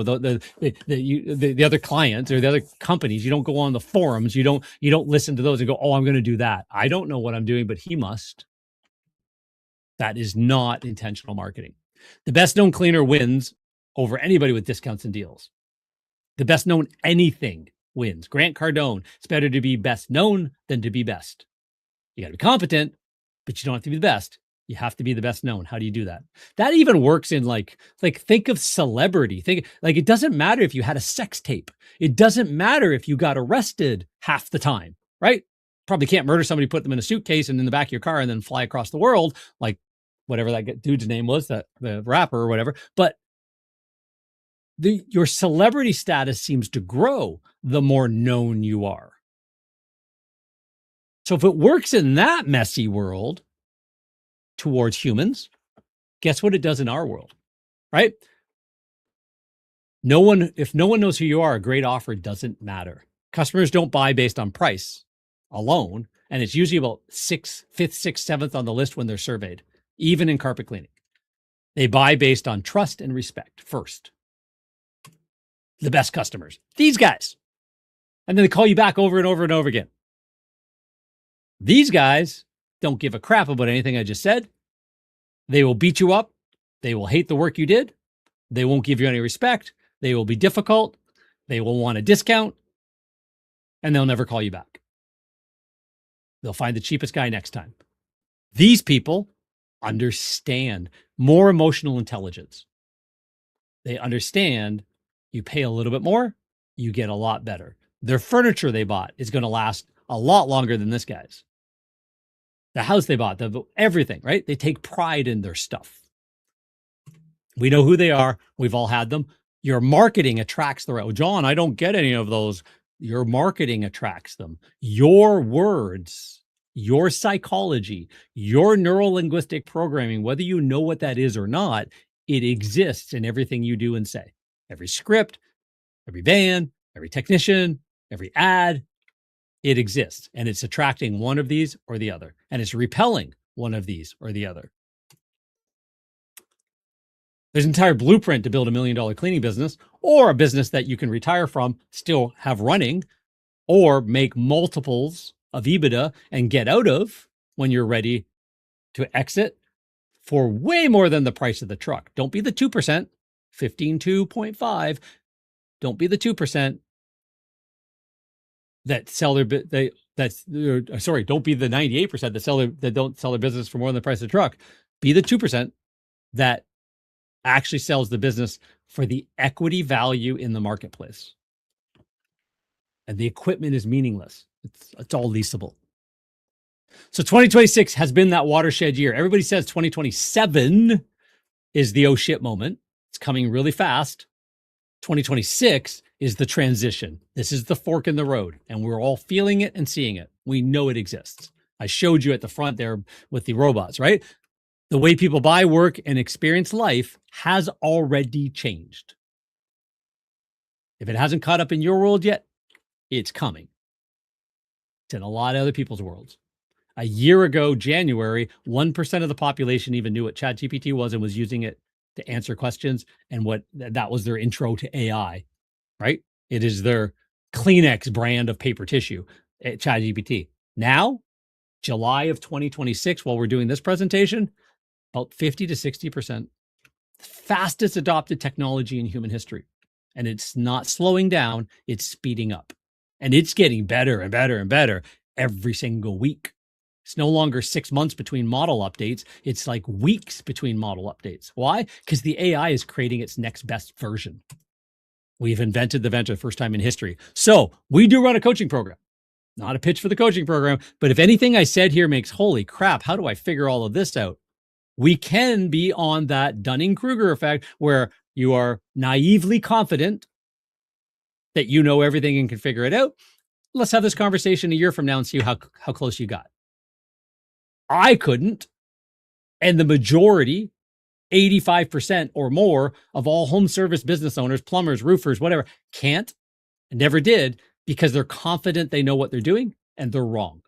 other clients or the other companies. You don't go on the forums. You don't listen to those and go, oh, I'm going to do that. I don't know what I'm doing, but he must. That is not intentional marketing. The best known cleaner wins over anybody with discounts and deals. The best known anything wins. Grant Cardone, it's better to be best known than to be best. You got to be competent, but you don't have to be the best. You have to be the best known. How do you do that? That even works in like think of celebrity. Think like it doesn't matter if you had a sex tape. It doesn't matter if you got arrested half the time, right? Probably can't murder somebody, put them in a suitcase and in the back of your car and then fly across the world, like whatever that dude's name was, the rapper or whatever. But your celebrity status seems to grow the more known you are. So if it works in that messy world towards humans, guess what it does in our world, right? If no one knows who you are, a great offer doesn't matter. Customers don't buy based on price alone. And it's usually about fifth, sixth, seventh on the list when they're surveyed, even in carpet cleaning. They buy based on trust and respect first. The best customers, these guys. And then they call you back over and over and over again. These guys don't give a crap about anything I just said. They will beat you up. They will hate the work you did. They won't give you any respect. They will be difficult. They will want a discount. And they'll never call you back. They'll find the cheapest guy next time. These people understand more emotional intelligence. They understand you pay a little bit more, you get a lot better. Their furniture they bought is going to last a lot longer than this guy's. The house they bought, everything, right? They take pride in their stuff. We know who they are. We've all had them. Your marketing attracts the right. Oh, John, I don't get any of those. Your marketing attracts them. Your words, your psychology, your neuro-linguistic programming, whether you know what that is or not, it exists in everything you do and say. Every script, every band, every technician, every ad, it exists. And it's attracting one of these or the other. And it's repelling one of these or the other. There's an entire blueprint to build $1 million cleaning business or a business that you can retire from, still have running, or make multiples of EBITDA and get out of when you're ready to exit for way more than the price of the truck. Don't be the 2%, 15.2.5. Don't be the 2% that sell their don't be the 98% that don't sell their business for more than the price of the truck. Be the 2% that actually sells the business for the equity value in the marketplace. And the equipment is meaningless. It's all leasable. So 2026 has been that watershed year. Everybody says 2027 is the oh shit moment. It's coming really fast. 2026 is the transition. This is the fork in the road, and we're all feeling it and seeing it. We know it exists. I showed you at the front there with the robots, right? The way people buy, work, and experience life has already changed. If it hasn't caught up in your world yet, it's coming. It's in a lot of other people's worlds. A year ago, January, 1% of the population even knew what ChatGPT was and was using it to answer questions, and what that was their intro to AI, right? It is their Kleenex brand of paper tissue, ChatGPT. Now, July of 2026, while we're doing this presentation, about 50 to 60%, fastest adopted technology in human history. And it's not slowing down, it's speeding up. And it's getting better and better and better every single week. It's no longer 6 months between model updates. It's like weeks between model updates. Why? Because the AI is creating its next best version. We've invented the venture first time in history. So we do run a coaching program. Not a pitch for the coaching program, but if anything I said here makes holy crap, how do I figure all of this out? We can be on that Dunning-Kruger effect where you are naively confident that you know everything and can figure it out. Let's have this conversation a year from now and see how close you got. I couldn't. And the majority, 85% or more of all home service business owners, plumbers, roofers, whatever, can't and never did because they're confident they know what they're doing and they're wrong.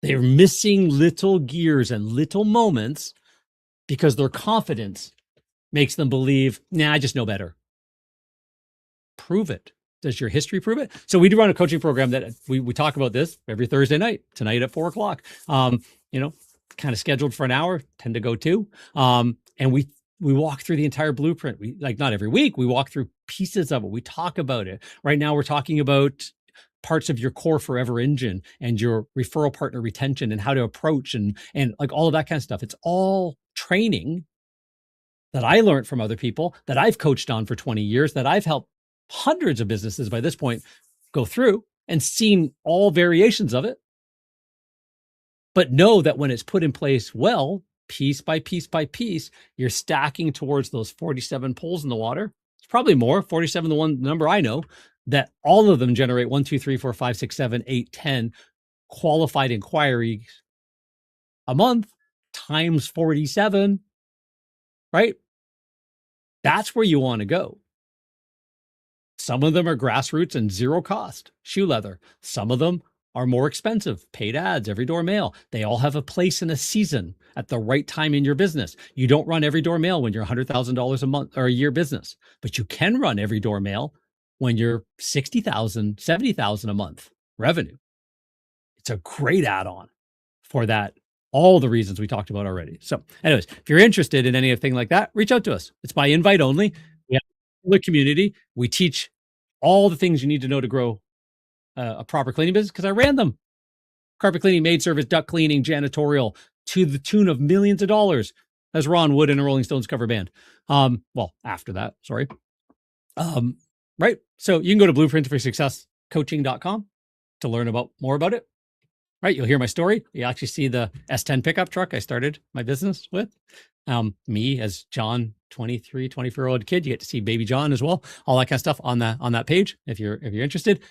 They're missing little gears and little moments because their confidence makes them believe, nah, I just know better. Prove it. Does your history prove it? So we do run a coaching program that we talk about this every Thursday night, tonight at 4:00. Kind of scheduled for an hour, tend to go 2. And we walk through the entire blueprint. We not every week, we walk through pieces of it. We talk about it. Right now we're talking about parts of your core forever engine and your referral partner retention and how to approach and like all of that kind of stuff. It's all training that I learned from other people that I've coached on for 20 years, that I've helped hundreds of businesses by this point go through and seen all variations of it. But know that when it's put in place well, piece by piece by piece, you're stacking towards those 47 poles in the water. It's probably more, 47, the one number I know, that all of them generate 1, 2, 3, 4, 5, 6, 7, 8, 10 qualified inquiries a month times 47, right? That's where you want to go. Some of them are grassroots and zero cost, shoe leather. Some of them are more expensive, paid ads, every door mail. They all have a place in a season at the right time in your business. You don't run every door mail when you're $100,000 a month or a year business, but you can run every door mail when you're $60,000, $70,000 a month revenue. It's a great add-on for that. All the reasons we talked about already. So anyways, if you're interested in anything like that, reach out to us. It's by invite only. We have the community. We teach all the things you need to know to grow a proper cleaning business because I ran them. Carpet cleaning, maid service, duct cleaning, janitorial to the tune of millions of dollars as Ron Wood in a Rolling Stones cover band. Well, after that, sorry. Right. So you can go to blueprintforsuccesscoaching.com to learn more about it. Right. You'll hear my story. You actually see the S10 pickup truck I started my business with. Me as John, 24-year-old kid. You get to see baby John as well. All that kind of stuff on that page. If you're interested,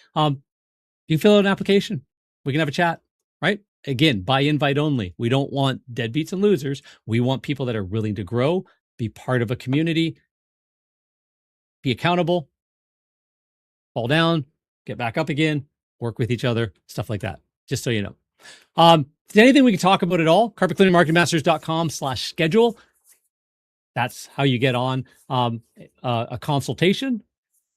you fill out an application. We can have a chat. Right. Again, by invite only. We don't want deadbeats and losers. We want people that are willing to grow, be part of a community, be accountable, fall down, get back up again, work with each other, stuff like that. Just so you know. Is there anything we can talk about at all? carpetcleaningmarketingmasters.com/schedule. That's how you get on a consultation.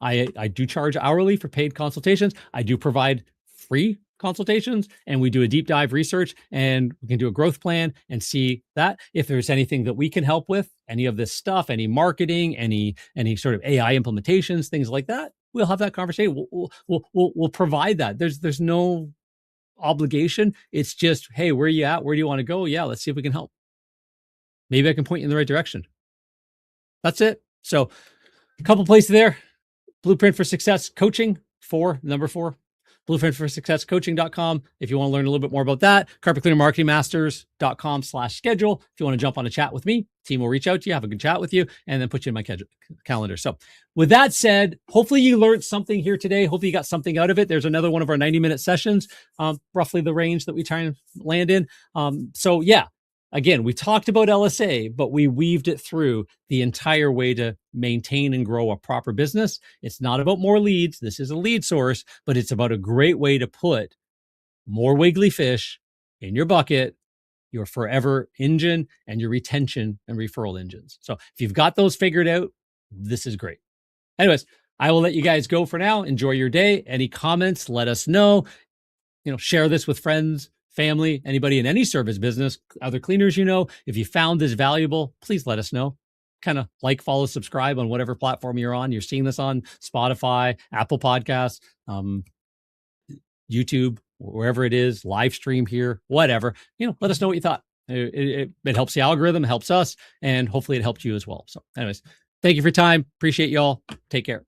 I do charge hourly for paid consultations. I do provide free consultations, and we do a deep dive research, and we can do a growth plan and see that if there's anything that we can help with, any of this stuff, any marketing, any sort of AI implementations, things like that, we'll have that conversation. We'll provide that. There's no obligation. It's just, hey, where are you at? Where do you want to go? Yeah, let's see if we can help. Maybe I can point you in the right direction. That's it. So a couple places there. Blueprint for Success Coaching, 4, number 4. blueprintforsuccesscoaching.com. If you want to learn a little bit more about that, carpetcleanermarketingmasters.com/schedule. If you want to jump on a chat with me, team will reach out to you, have a good chat with you, and then put you in my calendar. So with that said, hopefully you learned something here today. Hopefully you got something out of it. There's another one of our 90-minute sessions, roughly the range that we try and land in. So yeah, again, we talked about LSA, but we weaved it through the entire way to maintain and grow a proper business. It's not about more leads. This is a lead source, but it's about a great way to put more wiggly fish in your bucket, your forever engine, and your retention and referral engines. So if you've got those figured out, this is great. Anyways, I will let you guys go for now. Enjoy your day. Any comments, let us know. Share this with friends, family, anybody in any service business, other cleaners you know. If you found this valuable, please let us know. Kind of like, follow, subscribe on whatever platform you're on. You're seeing this on Spotify, Apple Podcasts, YouTube, wherever it is, live stream here, whatever. Let us know what you thought. It helps the algorithm, helps us, and hopefully it helped you as well. So anyways, thank you for your time. Appreciate y'all. Take care.